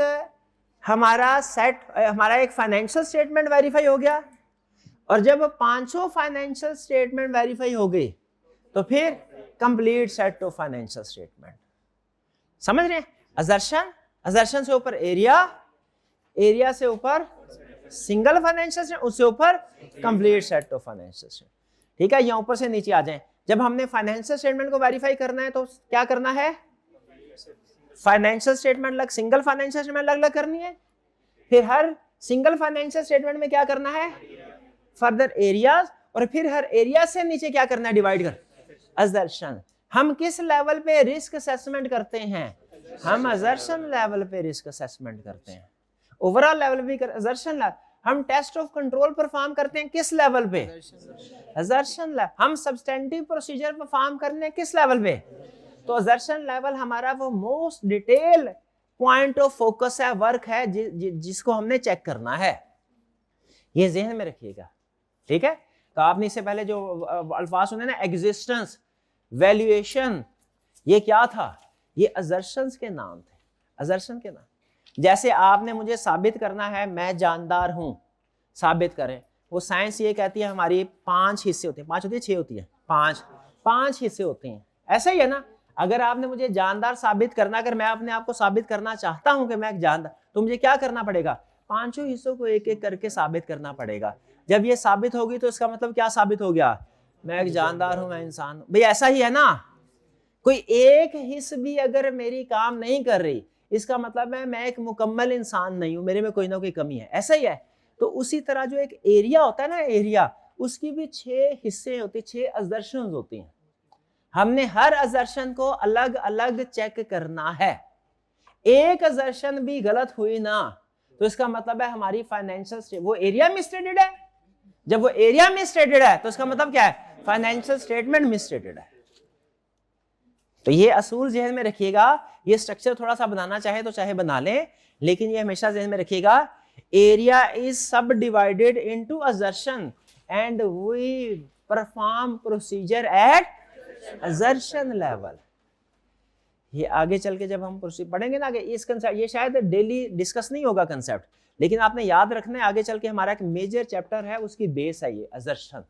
हमारा एक फाइनेंशियल स्टेटमेंट वेरीफाई हो गया, और जब पांचों फाइनेंशियल स्टेटमेंट वेरीफाई हो गए तो फिर complete set of financial statement. समझ रहे हैं, असर्शन से ऊपर एरिया, एरिया से ऊपर सिंगल फाइनेंशियल स्टेटमेंट, उससे ऊपर complete set of financial statement. ठीक है, यहां ऊपर से नीचे आ जाएं। जब हमने फाइनेंशियल स्टेटमेंट को वेरीफाई करना है तो क्या करना है, फाइनेंशियल स्टेटमेंट अलग, सिंगल फाइनेंशियल स्टेटमेंट अलग अलग करनी है। फिर हर सिंगल फाइनेंशियल स्टेटमेंट में क्या करना है, फर्दर एरियाज, और फिर हर एरिया से नीचे क्या करना है, डिवाइड कर असर्शन। हम किस लेवल पे रिस्क असेसमेंट करते हैं, हम असर्शन लेवल पे रिस्क असेसमेंट करते हैं, ओवरऑल लेवल भी असर्शन लेवल। हम टेस्ट ऑफ कंट्रोल परफॉर्म करते हैं किस लेवल पे, असर्शन लेवल। हम सब्सटेंटिव प्रोसीजर परफॉर्म करने किस लेवल पे, तो असर्शन लेवल हमारा वो most detail point of focus है, वर्क है जिसको हमने चेक करना है। ये ज़हन में रखिएगा, ठीक है। तो आपने इससे पहले जो अल्फाज सुने ना, एग्जिस्टेंस, वैल्यूएशन, ये क्या था, ये असर्शंस के नाम थे, असर्शन के नाम। जैसे आपने मुझे साबित करना है मैं जानदार हूं, साबित करें। वो साइंस ये कहती है हमारी 5 हिस्से होते हैं, 5 होती है 6 होती है, 5 हिस्से होते हैं। ऐसा ही है ना, अगर आपने मुझे जानदार साबित करना, अगर मैं अपने आप को साबित करना चाहता हूं कि मैं एक जानदार, तो मुझे क्या करना पड़ेगा, 5 हिस्सों को एक एक करके साबित करना पड़ेगा। जब ये साबित होगी तो इसका मतलब क्या साबित हो गया, मैं एक जानदार हूं, मैं इंसान हूं। भाई ऐसा ही है ना, कोई एक हिस्स भी अगर मेरी काम नहीं कर रही, इसका मतलब है मैं एक मुकम्मल इंसान नहीं हूं, मेरे में कोई ना कोई कमी है। ऐसा ही है। तो उसी तरह जो एक एरिया होता है ना, एरिया, उसकी भी 6 हिस्से होते, 6 असर्शंस होती हैं। हमने हर असर्शन को अलग अलग चेक करना है। एक असर्शन भी गलत हुई ना तो इसका मतलब है हमारी फाइनेंशियल वो एरिया मिसस्टेटेड है। जब वो एरिया मिसस्टेटेड है तो इसका मतलब क्या है, फाइनेंशियल स्टेटमेंट मिसस्टेटेड है। तो ये असूल ज़हन में रखिएगा। ये स्ट्रक्चर थोड़ा सा बनाना चाहे तो चाहे बना लें, लेकिन ये हमेशा ज़हन में रखिएगा, area is subdivided into assertion and we perform procedure at assertion level. ये आगे चल के जब हम पढ़ेंगे ना आगे इस कंसेप्ट, ये शायद डेली डिस्कस नहीं होगा कंसेप्ट, लेकिन आपने याद रखना है आगे चल के हमारा एक मेजर चैप्टर है, उसकी बेस है ये असर्शन।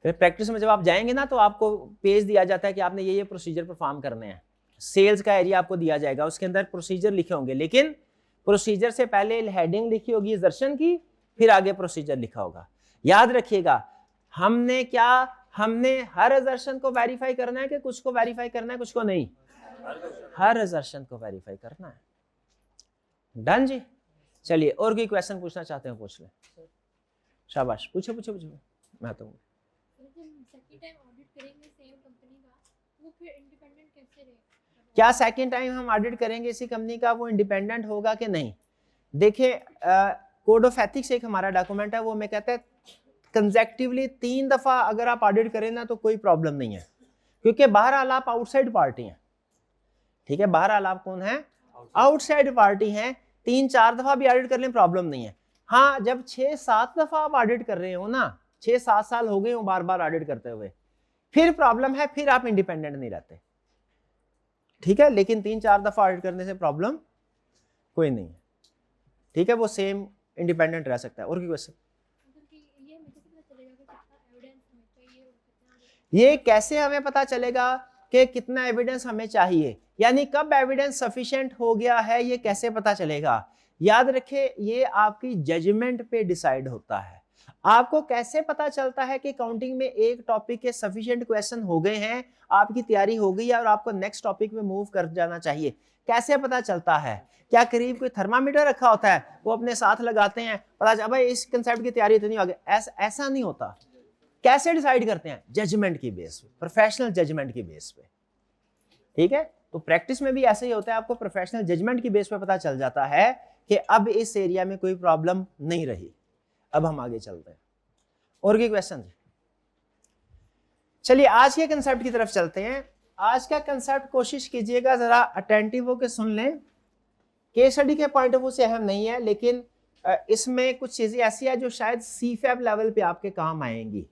फिर प्रैक्टिस में जब आप जाएंगे ना तो आपको पेज दिया जाता है कि आपने ये प्रोसीजर परफॉर्म करने हैं। सेल्स का एरिया आपको दिया जाएगा, उसके अंदर प्रोसीजर लिखे होंगे, लेकिन प्रोसीजर से पहले हेडिंग लिखी होगी असर्शन की, फिर आगे प्रोसीजर लिखा होगा। याद रखिएगा, हमने हर असर्शन को वेरीफाई करना है कि कुछ को वेरीफाई करना है, कुछ को नहीं, हर असर्शन को वेरीफाई करना है। डन जी। चलिए, और कोई क्वेश्चन पूछना चाहते हैं पूछ लें। शाबाश, पूछो पूछो पूछो। मैं तो क्या सेकंड टाइम हम ऑडिट करेंगे इसी कंपनी का, वो इंडिपेंडेंट होगा कि नहीं। देखिए, कोड ऑफ एथिक्स एक हमारा डॉक्यूमेंट है, वो मैं कहता है कंसेक्टिवली 3 दफा अगर आप ऑडिट करें ना तो कोई प्रॉब्लम नहीं है, क्योंकि बहरहाल आप आउटसाइड पार्टी हैं। ठीक है, बहरहाल आप कौन है, आउटसाइड पार्टी हैं। 3-4 दफा भी ऑडिट कर लें प्रॉब्लम नहीं है। हाँ, जब 6-7 दफा आप ऑडिट कर रहे हो ना, 6-7 साल हो गए हो बार बार ऑडिट करते हुए, फिर प्रॉब्लम है, फिर आप इंडिपेंडेंट नहीं रहते। ठीक है, लेकिन 3-4 दफा ऑडिट करने से प्रॉब्लम कोई नहीं है। ठीक है, वो सेम इंडिपेंडेंट रह सकता है। और कोई क्वेश्चन? ये कैसे हमें पता चलेगा कि कितना एविडेंस हमें चाहिए, यानी कब एविडेंस सफिशिएंट हो गया है, ये कैसे पता चलेगा? याद रखें, ये आपकी जजमेंट पे डिसाइड होता है। आपको कैसे पता चलता है कि काउंटिंग में एक टॉपिक के सफिशिएंट क्वेश्चन हो गए हैं, आपकी तैयारी हो गई है और आपको नेक्स्ट टॉपिक में मूव कर जाना चाहिए? कैसे पता चलता है? क्या करीब कोई थर्मामीटर रखा होता है, वो अपने साथ लगाते हैं, पता चला भाई इस कंसेप्ट की तैयारी इतनी हो गई? ऐसा नहीं होता। कैसे डिसाइड करते हैं? जजमेंट की बेस पे, प्रोफेशनल जजमेंट की बेस पे। ठीक है, तो प्रैक्टिस में भी ऐसे ही होता है, आपको प्रोफेशनल जजमेंट की बेस पे पता चल जाता है कि अब इस एरिया में कोई प्रॉब्लम नहीं रही। अब हम आगे चलते हैं। और कोई क्वेश्चन? चलिए, आज के कंसेप्ट की तरफ चलते हैं। आज का कंसेप्ट कोशिश कीजिएगा जरा अटेंटिव होकर सुन लें। केस स्टडी के पॉइंट ऑफ व्यू से अहम नहीं है, लेकिन इसमें कुछ चीज़ें ऐसी है जो शायद CFAB लेवल पे आपके काम आएंगी,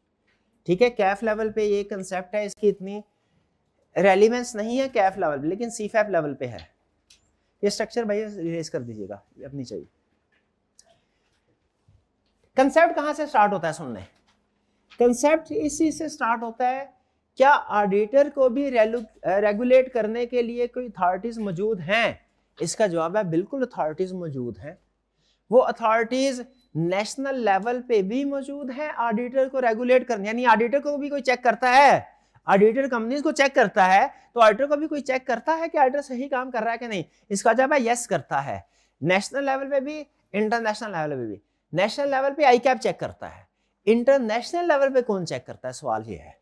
ठीक है। कैफ लेवल पे ये कंसेप्ट है, इसकी इतनी रेलिवेंस नहीं है कैफ लेवल पे, लेकिन CFAB लेवल पे है। ये स्ट्रक्चर भैया रिलीज कर दीजिएगा, ये अपनी चाहिए। कंसेप्ट कहाँ से स्टार्ट होता है सुनने? कंसेप्ट इसी से स्टार्ट होता है, क्या ऑडिटर को भी रेगुलेट करने के लिए कोई अथॉरिटीज मौजूद हैं? इसका जवाब है बिल्कुल अथॉरिटीज मौजूद हैं। वो अथॉरिटीज नेशनल लेवल पे भी मौजूद हैं ऑडिटर को रेगुलेट करने, यानी ऑडिटर को भी कोई चेक करता है, ऑडिटर कंपनीज को चेक करता है, तो ऑडिटर को भी कोई चेक करता है कि ऑडिटर सही काम कर रहा है कि नहीं? इसका जवाब है यस करता है। नेशनल लेवल पे भी, इंटरनेशनल लेवल पे भी। नेशनल लेवल पे ICAP चेक करता है, इंटरनेशनल लेवल पे कौन चेक करता है? सवाल ये है।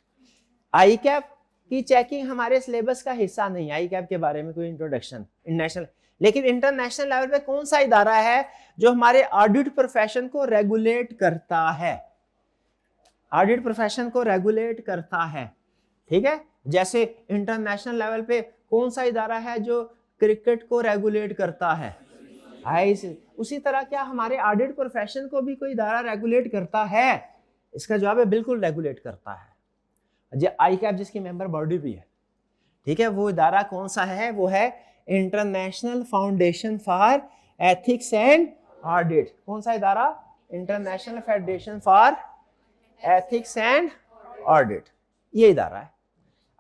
ICAP की चेकिंग हमारे सिलेबस का हिस्सा नहीं है, ICAP के बारे में कोई इंट्रोडक्शन नेशनल, लेकिन इंटरनेशनल लेवल पे कौन सा इदारा है जो हमारे ऑडिट प्रोफेशन को रेगुलेट करता है? ऑडिट प्रोफेशन को रेगुलेट करता है, ठीक है। जैसे इंटरनेशनल लेवल पे कौन सा इदारा है जो क्रिकेट को रेगुलेट करता है? ICC। उसी तरह क्या हमारे ऑडिट प्रोफेशन को भी कोई इदारा रेगुलेट करता है? इसका जवाब है बिल्कुल रेगुलेट करता है। ICAP जिसकी मेंबर बॉडी भी है, ठीक है, वो इदारा कौन सा है? वो है international foundation for ethics and audit. कौन सा इदारा? International federation for ethics and audit, ये इदारा है।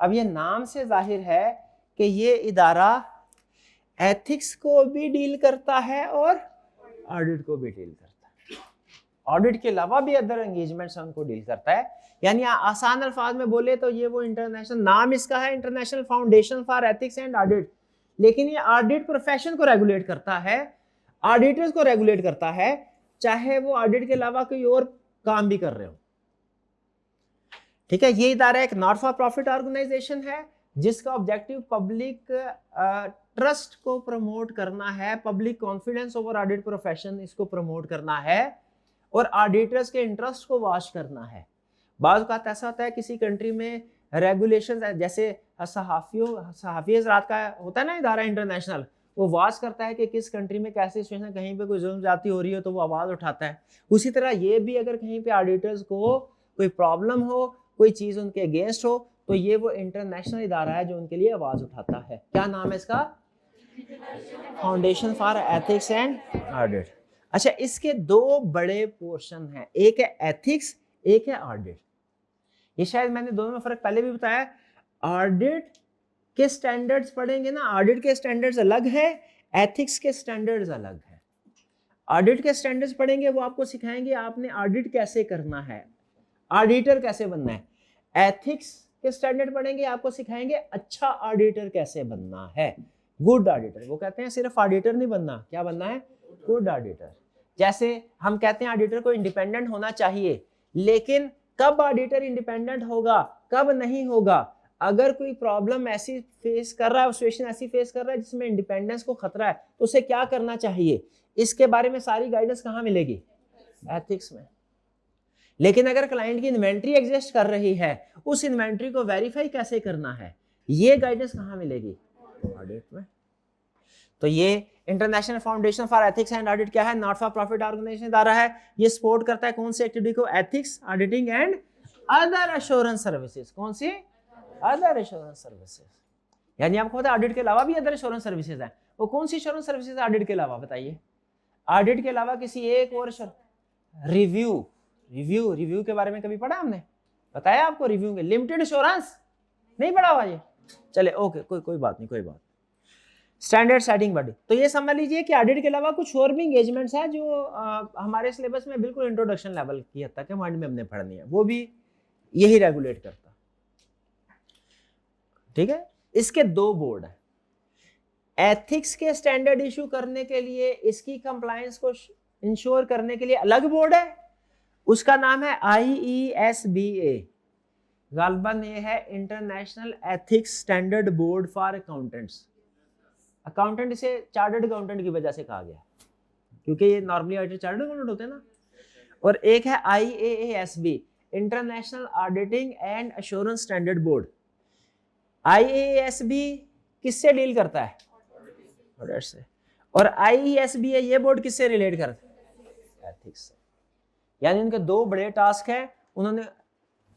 अब ये नाम से जाहिर है कि ये इदारा एथिक्स को भी डील करता है और ऑडिट को भी डील करता है। ऑडिट के अलावा भी अदर एंगेजमेंट्स उनको डील करता है। यानी आसान अल्फाज में बोले तो ये वो इंटरनेशनल, नाम इसका है international foundation for ethics and audit, लेकिन ये ऑडिट प्रोफेशन को रेगुलेट करता है, ऑडिटर्स को रेगुलेट करता है, चाहे वो ऑडिट के अलावा कोई और काम भी कर रहे हो, ठीक है। ये इदारा एक नॉट फॉर प्रॉफिट ऑर्गेनाइजेशन है जिसका ऑब्जेक्टिव पब्लिक ट्रस्ट को प्रमोट करना है, public confidence over audit profession इसको प्रमोट करना है, और ऑडिटर्स के इंटरेस्ट को वॉच करना है। बाज़ औक़ात ऐसा होता है किसी कंट्री में रेगुलेशंस, जैसे सहाफ़ी हज़रात का होता है ना इदारा इंटरनेशनल, वो वॉच करता है कि किस कंट्री में कैसी सिचुएशन, कहीं पे कोई जुल्म ज्यादती हो रही हो तो वो आवाज़ उठाता है। उसी तरह ये भी अगर कहीं पे ऑडिटर्स को कोई प्रॉब्लम हो, कोई चीज़ उनके अगेंस्ट हो, तो ये वो इंटरनेशनल इदारा है जो उनके लिए आवाज़ उठाता है। क्या नाम है इसका? Foundation for ethics and audit. अच्छा, इसके दो बड़े पोर्शन हैं, एक है एथिक्स, एक है ऑडिट। ये शायद मैंने दोनों में फर्क पहले भी बताया। ऑडिट के स्टैंडर्ड्स पढ़ेंगे ना, ऑडिट के स्टैंडर्ड्स अलग है, एथिक्स के स्टैंडर्ड्स अलग है। ऑडिट के स्टैंडर्ड्स पढ़ेंगे, वो आपको सिखाएंगे आपने ऑडिट कैसे करना है, ऑडिटर कैसे बनना है। एथिक्स के स्टैंडर्ड पढ़ेंगे, आपको सिखाएंगे अच्छा ऑडिटर कैसे बनना है, गुड ऑडिटर। वो कहते हैं सिर्फ ऑडिटर नहीं बनना, क्या बनना है? Good auditor. जैसे हम कहते हैं ऑडिटर को इंडिपेंडेंट होना चाहिए, लेकिन कब ऑडिटर इंडिपेंडेंट होगा, कब नहीं होगा? अगर कोई प्रॉब्लम ऐसी फेस कर रहा है, सिचुएशन ऐसी फेस कर रहा है जिसमें इंडिपेंडेंस को खतरा है, तो उसे क्या करना चाहिए, इसके बारे में सारी गाइडेंस कहाँ मिलेगी? एथिक्स में। लेकिन अगर क्लाइंट की इन्वेंट्री एग्जिस्ट कर रही है, उस इन्वेंट्री को वेरीफाई कैसे करना है, ये गाइडेंस कहाँ मिलेगी? ऑडिट में। तो ये international foundation for ethics and audit क्या है? नॉट फॉर प्रॉफिट ऑर्गेनाइजेशन इदारा है। ये सपोर्ट करता है कौन सी एक्टिविटी को? Ethics, auditing and other assurance services. कौन सी? Other assurance services. यानी आपको पता है ऑडिट के अलावा भी अदर एश्योरेंस सर्विसेज है। वो कौन सी एश्योरेंस सर्विसेज ऑडिट के अलावा? बताइए। ऑडिट के अलावा किसी एक और रिव्यू रिव्यू के बारे में कभी पढ़ा हमने? बताया आपको रिव्यू के? लिमिटेड एश्योरेंस नहीं पढ़ा हुआ ये? चले ओके, कोई बात नहीं, कोई बात। Standard setting body. तो ये समझ लीजिए कि ऑडिट के अलावा कुछ और भी एंगेजमेंट्स हैं जो हमारे सिलेबस में बिल्कुल इंट्रोडक्शन लेवल की हद तक माइंड में हमने पढ़नी है, वो भी यही रेगुलेट करता। ठीक है। इसके दो बोर्ड है। एथिक्स के स्टैंडर्ड इशू करने के लिए, इसकी कंप्लायंस को इंश्योर करने के लिए अलग बोर्ड है, उसका नाम है IESBA। गालबन ये है international ethics standard board for accountants. Accountant इसे चार्टर्ड अकाउंटेंट की वजह से कहा गया, क्योंकि ये नॉर्मली चार्टर्ड अकाउंटेंट होते हैं ना। और एक है IAASB, international auditing and assurance standard board. IAASB किससे डील करता है? ऑडिट से। और IESBA ये बोर्ड किससे रिलेट करता है? एथिक्स से। यानी उनके दो बड़े टास्क हैं, उन्होंने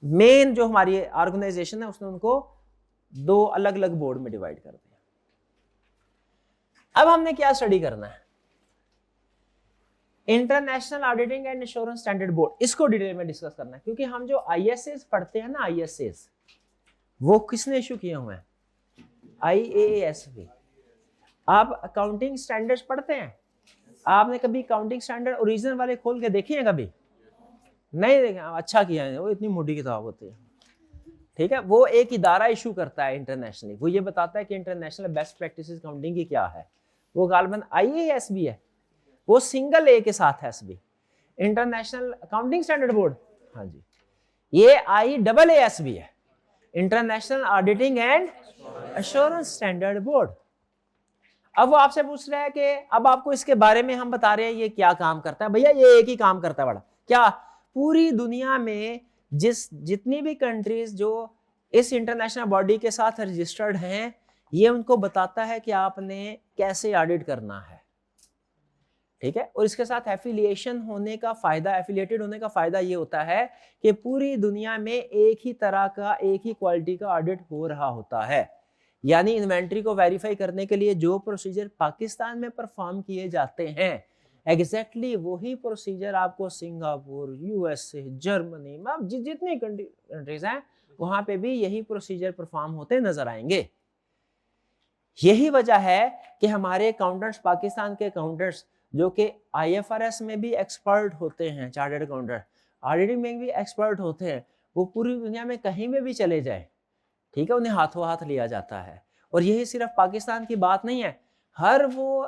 मेन जो हमारी ऑर्गेनाइजेशन है उसने उनको दो अलग अलग बोर्ड में डिवाइड कर दिया। अब हमने क्या स्टडी करना है, international auditing and insurance standard board, इसको डिटेल में डिस्कस करना है। क्योंकि हम जो ISAs पढ़ते हैं ना, ISAs वो किसने इशू किए हुए हैं, IAASB। आप अकाउंटिंग स्टैंडर्ड्स पढ़ते हैं, आपने कभी अकाउंटिंग स्टैंडर्ड ओरिजिनल वाले खोल के देखे हैं कभी? नहीं देखे? अच्छा किया है, वो इतनी मोटी किताब होती है। ठीक है, वो एक इदारा इशू करता है इंटरनेशनली, वो ये बताता है कि इंटरनेशनल बेस्ट प्रैक्टिसेस अकाउंटिंग की क्या है। वो गालबन IASB है, वो सिंगल ए के साथ है SB, international accounting standard board. हाँ जी, ये IAASB है, international auditing and assurance standard board. अब वो आपसे पूछ रहा है कि अब आपको इसके बारे में हम बता रहे हैं ये क्या काम करता है। भैया ये एक ही काम करता है बड़ा, क्या? पूरी दुनिया में जितनी भी कंट्रीज जो इस इंटरनेशनल बॉडी के साथ रजिस्टर्ड हैं, ये उनको बताता है कि आपने कैसे ऑडिट करना है। ठीक है, और इसके साथ एफिलिएशन होने का फायदा, एफिलिएटेड होने का फायदा ये होता है कि पूरी दुनिया में एक ही तरह का, एक ही क्वालिटी का ऑडिट हो रहा होता है। यानी इन्वेंट्री को वेरीफाई करने के लिए जो प्रोसीजर पाकिस्तान में परफॉर्म किए जाते हैं, एग्जैक्टली वही प्रोसीजर आपको सिंगापुर, USA, जर्मनी, जितनी कंट्रीज हैं वहां पे भी यही प्रोसीजर परफॉर्म होते नजर आएंगे। यही वजह है कि हमारे अकाउंटेंट्स, पाकिस्तान के अकाउंटेंट्स जो कि IFRS में भी एक्सपर्ट होते हैं, चार्टर्ड अकाउंटेंट, ऑडिटिंग में भी एक्सपर्ट होते हैं, वो पूरी दुनिया में कहीं में भी चले जाए, ठीक है, उन्हें हाथों हाथ लिया जाता है। और यही सिर्फ पाकिस्तान की बात नहीं है, हर वो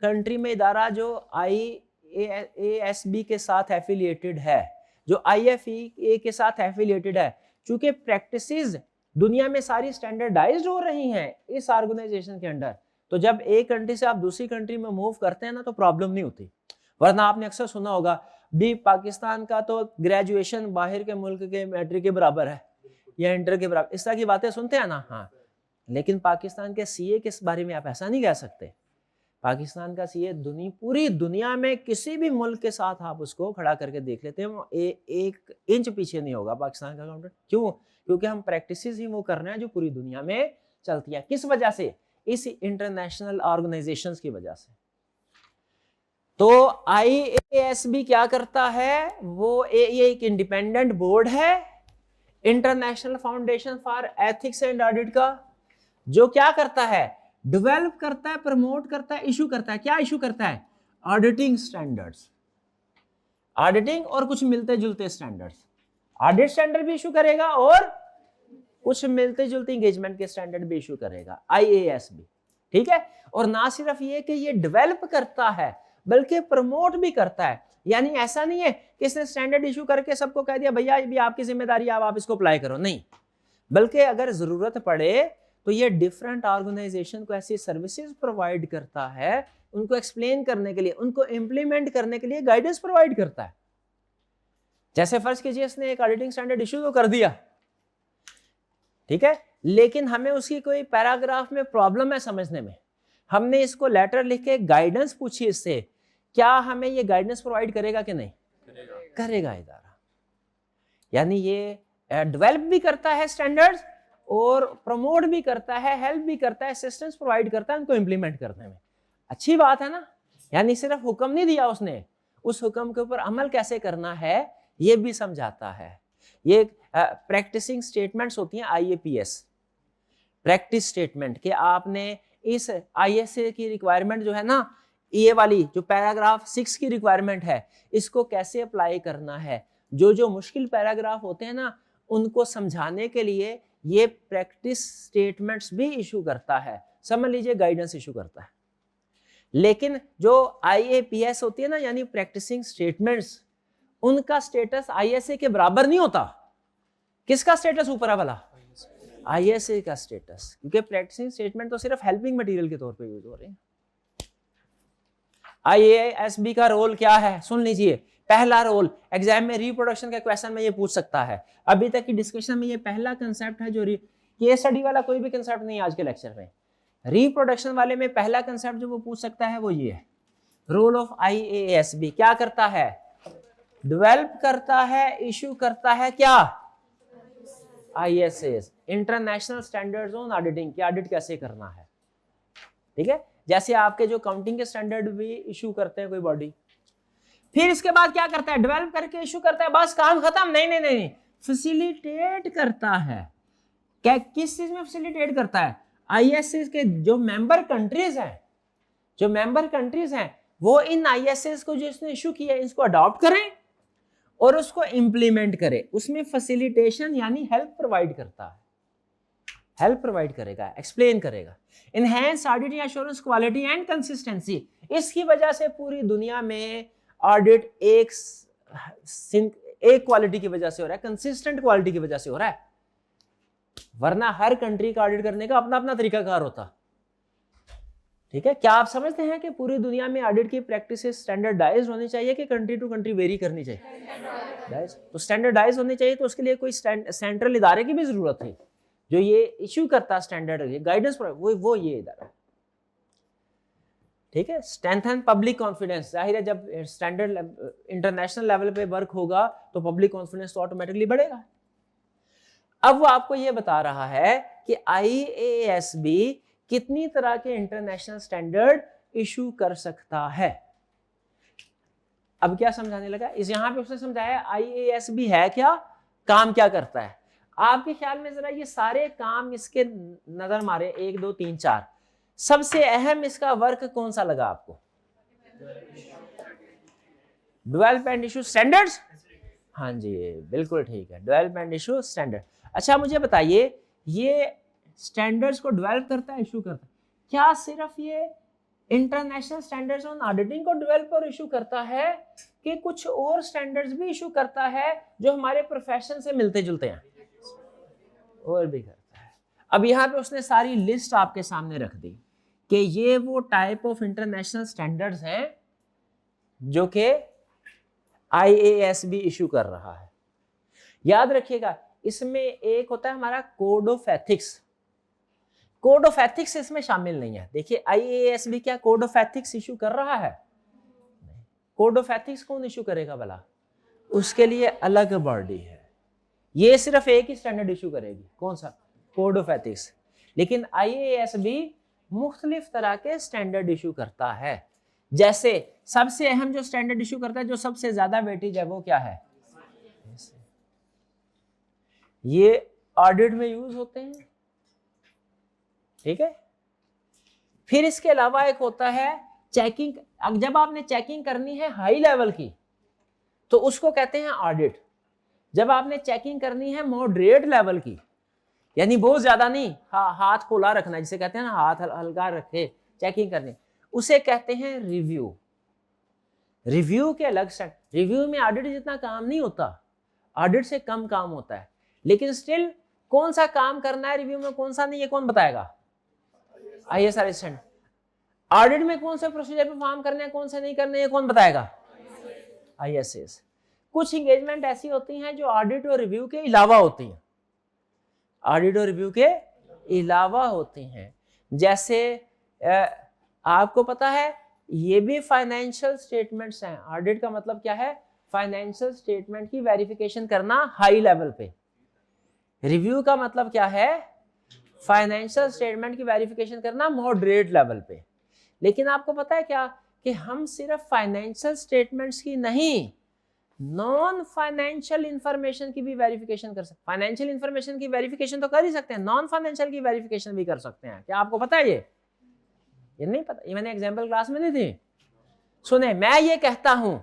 कंट्री में इदारा जो IAASB के साथ एफिलिएटेड है, जो IFEA के साथ एफिलिएटेड है, चूंकि प्रैक्टिसेस दुनिया में सारी स्टैंडर्डाइज्ड हो रही हैं इस ऑर्गेनाइजेशन के अंडर, तो जब एक कंट्री से आप दूसरी कंट्री में मूव करते हैं ना, तो प्रॉब्लम नहीं होती। वरना आपने अक्सर सुना होगा भी पाकिस्तान का तो ग्रेजुएशन बाहर के मुल्क के मैट्रिक के बराबर है या इंटर के बराबर, इस तरह की बातें सुनते हैं ना। हाँ, लेकिन पाकिस्तान के CA के बारे में आप ऐसा नहीं कह सकते। पाकिस्तान का CA पूरी दुनिया में किसी भी मुल्क के साथ आप उसको खड़ा करके देख लेते हैं, एक इंच पीछे नहीं होगा पाकिस्तान का अकाउंटेंट। क्यों? क्योंकि हम प्रैक्टिसेस ही वो कर रहे हैं जो पूरी दुनिया में चलती है। किस वजह से? इस इंटरनेशनल ऑर्गेनाइजेशंस की वजह से। तो IAASB क्या करता है? वो ये एक इंडिपेंडेंट बोर्ड है, international foundation for ethics and audit का, जो क्या करता है? डेवलप करता है, प्रमोट करता है, इशू करता है। क्या इशू करता है? ऑडिटिंग स्टैंडर्ड्स, ऑडिटिंग और कुछ मिलते जुलते स्टैंडर्ड्स। ऑडिट स्टैंडर्ड भी इशू करेगा और कुछ मिलते जुलते एंगेजमेंट के स्टैंडर्ड भी इशू करेगा IAASB। ठीक है, और ना सिर्फ ये कि ये डेवलप करता है बल्कि प्रमोट भी करता है। यानी ऐसा नहीं है कि इसने स्टैंडर्ड इशू करके सबको कह दिया भैया ये भी आपकी जिम्मेदारी है, आप इसको अप्लाई करो, नहीं। बल्कि अगर जरूरत पड़े तो ये डिफरेंट ऑर्गेनाइजेशन को ऐसी सर्विसेज प्रोवाइड करता है, उनको एक्सप्लेन करने के लिए, उनको इंप्लीमेंट करने के लिए गाइडेंस प्रोवाइड करता है। जैसे फर्ज कीजिए इसने एक ऑडिटिंग स्टैंडर्ड इशू तो कर दिया, ठीक है, लेकिन हमें उसकी कोई पैराग्राफ में प्रॉब्लम है समझने में, हमने इसको लेटर लिख के गाइडेंस पूछी इससे, क्या हमें ये गाइडेंस प्रोवाइड करेगा कि नहीं? करेगा इदारा। यानी ये डेवलप भी करता है स्टैंडर्ड्स और प्रमोट भी करता है, हेल्प भी करता है, असिस्टेंस प्रोवाइड करता है उनको इंप्लीमेंट करने में। अच्छी बात है ना। यानी सिर्फ हुक्म नहीं दिया उसने, उस हुक्म के ऊपर अमल कैसे करना है ये भी समझाता है। ये प्रैक्टिसिंग स्टेटमेंट्स होती हैं IAPS, प्रैक्टिस स्टेटमेंट, कि आपने इस ISA की रिक्वायरमेंट जो है ना, ये वाली जो पैराग्राफ 6 की रिक्वायरमेंट है, इसको कैसे अप्लाई करना है। जो मुश्किल पैराग्राफ होते हैं ना, उनको समझाने के लिए ये प्रैक्टिस स्टेटमेंट्स भी इशू करता है, समझ लीजिए गाइडेंस इशू करता है। लेकिन जो IAPS होती है ना, यानी प्रैक्टिसिंग स्टेटमेंट्स, उनका स्टेटस ISA के बराबर नहीं होता। किसका स्टेटस ऊपर है वाला? ISA का स्टेटस, क्योंकि प्रैक्टिसिंग स्टेटमेंट तो सिर्फ हेल्पिंग मटेरियल के तौर पे यूज हो रहे हैं। IASB का रोल क्या है सुन लीजिए। पहला रोल, एग्जाम में रिप्रोडक्शन के क्वेश्चन में ये पूछ सकता है। अभी तक की डिस्कशन में ये पहला कंसेप्ट है, जो केस स्टडी वाला कोई भी कंसेप्ट नहीं आज के लेक्चर में। रिप्रोडक्शन वाले में पहला कंसेप्ट जो वो पूछ सकता है वो ये है रोल ऑफ IASB क्या करता है? डेवलप करता है, इशू करता है क्या? ISAs, international standards on auditing, कि ऑडिट कैसे करना है। ठीक है, जैसे आपके जो काउंटिंग के स्टैंडर्ड भी इशू करते हैं कोई बॉडी। फिर इसके बाद क्या करता है? डेवलप करके इशू करता है, बस काम खत्म? नहीं नहीं नहीं, फैसिलिटेट करता है। क्या, किस चीज में फैसिलिटेट करता है? ISAs के जो मेंबर कंट्रीज हैं, जो मेंबर कंट्रीज हैं, वो इन ISAs को जो इसने इशू किया है इसको अडॉप्ट करें और उसको इंप्लीमेंट करे। उसमें फैसिलिटेशन यानी हेल्प प्रोवाइड करता है, हेल्प प्रोवाइड करेगा, एक्सप्लेन करेगा। Enhance audit assurance quality and consistency, इसकी वजह से पूरी दुनिया में ऑडिट एक क्वालिटी की वजह से हो रहा है, कंसिस्टेंट क्वालिटी की वजह से हो रहा है। वरना हर कंट्री का ऑडिट करने का अपना अपना तरीकाकार होता। ठीक है, क्या आप समझते हैं कि पूरी दुनिया में ऑडिट की प्रैक्टिस स्टैंडर्डाइज होनी चाहिए कि कंट्री टू कंट्री वेरी करनी चाहिए? तो स्टैंडर्डाइज होनी चाहिए, तो उसके लिए कोई सेंट्रल इदारे की भी जरूरत है जो ये इश्यू करता स्टैंडर्ड, गाइडेंस, वो ये इदारा। ठीक है, स्ट्रेंथन पब्लिक कॉन्फिडेंस, जाहिर है जब स्टैंडर्ड इंटरनेशनल लेवल पे वर्क होगा तो पब्लिक कॉन्फिडेंस तो ऑटोमेटिकली बढ़ेगा। अब वो आपको ये बता रहा है कि IASB कितनी तरह के इंटरनेशनल स्टैंडर्ड इशू कर सकता है। अब क्या समझाने लगा? इस यहां पे उसने समझाया IASB है क्या, काम क्या करता है। आपके ख्याल में जरा ये सारे काम इसके नजर मारे, 1 2 3 4, सबसे अहम इसका वर्क कौन सा लगा आपको? Develop and issue standards. हाँ जी, बिल्कुल ठीक है, डेवलप एंड इशू स्टैंडर्ड। अच्छा मुझे बताइए, ये स्टैंडर्ड्स को डेवलप करता है, इशू करता है, क्या सिर्फ ये इंटरनेशनल स्टैंडर्ड्स ऑन ऑडिटिंग को डेवलप और इशू करता है कि कुछ और स्टैंडर्ड्स भी इशू करता है जो हमारे प्रोफेशन से मिलते जुलते हैं? और भी करता है। अब यहाँ पे उसने सारी लिस्ट आपके सामने रख दी कि ये वो टाइप ऑफ इंटरनेशनल स्टैंडर्ड्स हैं जो कि IASB इशू कर रहा है। याद रखिएगा, इसमें एक होता है हमारा code of ethics. Code of ethics इसमें शामिल नहीं है। देखिए IASB क्या कोड ऑफ एथिक्स इशू कर रहा है? कोड ऑफ एथिक्स कौन इशू करेगा भला? उसके लिए अलग बॉडी है। ये सिर्फ एक ही स्टैंडर्ड इशू करेगी, कौन सा? Code of ethics. लेकिन IASB मुख्तलिफ तरह के स्टैंडर्ड इशू करता है। जैसे सबसे अहम जो स्टैंडर्ड इशू करता है, जो सबसे ज्यादा वेटेज है, वो क्या है? ये ऑडिट में यूज होते हैं। ठीक है, फिर इसके अलावा एक होता है चेकिंग। जब आपने चेकिंग करनी है हाई लेवल की तो उसको कहते हैं ऑडिट। जब आपने चेकिंग करनी है मॉडरेट लेवल की, यानी बहुत ज्यादा नहीं, हाथ खुला रखना, जिसे कहते हैं ना हाथ हल्का रखे चेकिंग करनी, उसे कहते हैं रिव्यू। रिव्यू के अलग से, रिव्यू में ऑडिट जितना काम नहीं होता, ऑडिट से कम काम होता है, लेकिन स्टिल कौन सा काम करना है रिव्यू में, कौन सा नहीं, ये कौन बताएगा? ISR standard. ऑडिट में कौन से प्रोसीजर परफॉर्म करने हैं, कौन से नहीं करने, ये कौन बताएगा? ISAs। कुछ एंगेजमेंट ऐसी होती हैं जो ऑडिट और रिव्यू के अलावा होती हैं, ऑडिट और रिव्यू के अलावा होती हैं। जैसे आपको पता है ये भी फाइनेंशियल स्टेटमेंट्स हैं। ऑडिट का मतलब क्या है? फाइनेंशियल स्टेटमेंट की वेरिफिकेशन करना हाई लेवल पे। रिव्यू का मतलब क्या है? फाइनेंशियल स्टेटमेंट की वेरिफिकेशन करना मॉडरेट लेवल पे। लेकिन आपको पता है क्या कि हम सिर्फ फाइनेंशियल स्टेटमेंट्स की नहीं, नॉन फाइनेंशियल इंफॉर्मेशन की भी वेरिफिकेशन कर सकते हैं। फाइनेंशियल इंफॉर्मेशन की वेरिफिकेशन तो कर ही सकते हैं, नॉन फाइनेंशियल की वेरिफिकेशन भी कर सकते हैं। क्या आपको पता है? ये नहीं पता? ये मैंने एग्जाम्पल क्लास में दी थी। सुने, मैं ये कहता हूं,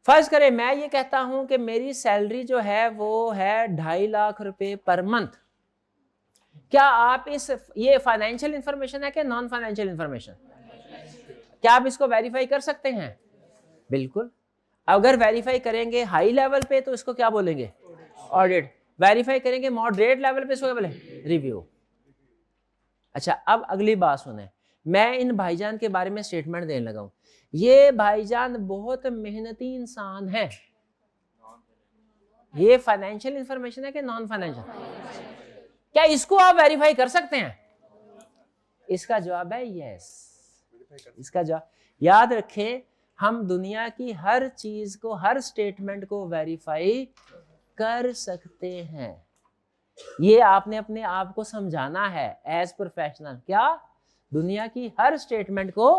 फर्ज करें मैं ये कहता हूं कि मेरी सैलरी जो है वो है 2.5 लाख रुपए पर मंथ। क्या आप ये फाइनेंशियल इंफॉर्मेशन है कि नॉन फाइनेंशियल इंफॉर्मेशन? क्या आप इसको वेरीफाई कर सकते हैं? बिल्कुल। अगर वेरीफाई करेंगे हाई लेवल पे तो इसको क्या बोलेंगे? ऑडिट। वेरीफाई करेंगे मॉडरेट लेवल पे, इसको क्या बोले? रिव्यू। अच्छा, अब अगली बात सुने, मैं इन भाईजान के बारे में स्टेटमेंट देने लगा हूं। ये भाईजान बहुत मेहनती इंसान है। ये फाइनेंशियल इंफॉर्मेशन है कि नॉन फाइनेंशियल? क्या इसको आप वेरीफाई कर सकते हैं? इसका जवाब है यस। इसका जवाब, याद रखें, हम दुनिया की हर चीज को, हर स्टेटमेंट को वेरीफाई कर सकते हैं। ये आपने अपने आप को समझाना है एज प्रोफेशनल। क्या? दुनिया की हर स्टेटमेंट को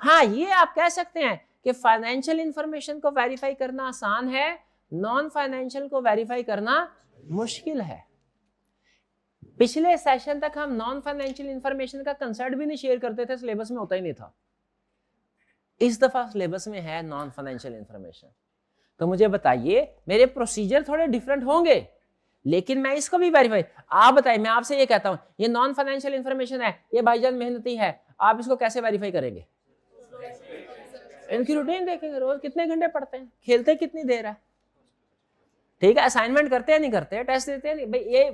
हाँ, ये आप कह सकते हैं कि फाइनेंशियल इंफॉर्मेशन को वेरीफाई करना आसान है, नॉन फाइनेंशियल को वेरीफाई करना मुश्किल है। पिछले सेशन तक हम नॉन फाइनेंशियल इंफॉर्मेशन का कंसेप्ट भी नहीं शेयर करते थे, सिलेबस में होता ही नहीं था। इस दफा सिलेबस में है नॉन फाइनेंशियल इंफॉर्मेशन। तो मुझे बताइए, मेरे प्रोसीजर थोड़े डिफरेंट होंगे, लेकिन मैं इसको भी वेरीफाई, आप बताइए, मैं आपसे ये कहता हूं ये नॉन फाइनेंशियल इंफॉर्मेशन है, ये भाईजान मेहनती है, आप इसको कैसे वेरीफाई करेंगे? इनकी रूटीन देखेंगे, रोज कितने घंटे पढ़ते हैं, खेलते कितनी देर है, ठीक है, असाइनमेंट करते हैं नहीं करते, टेस्ट देते हैं नहीं, भाई ये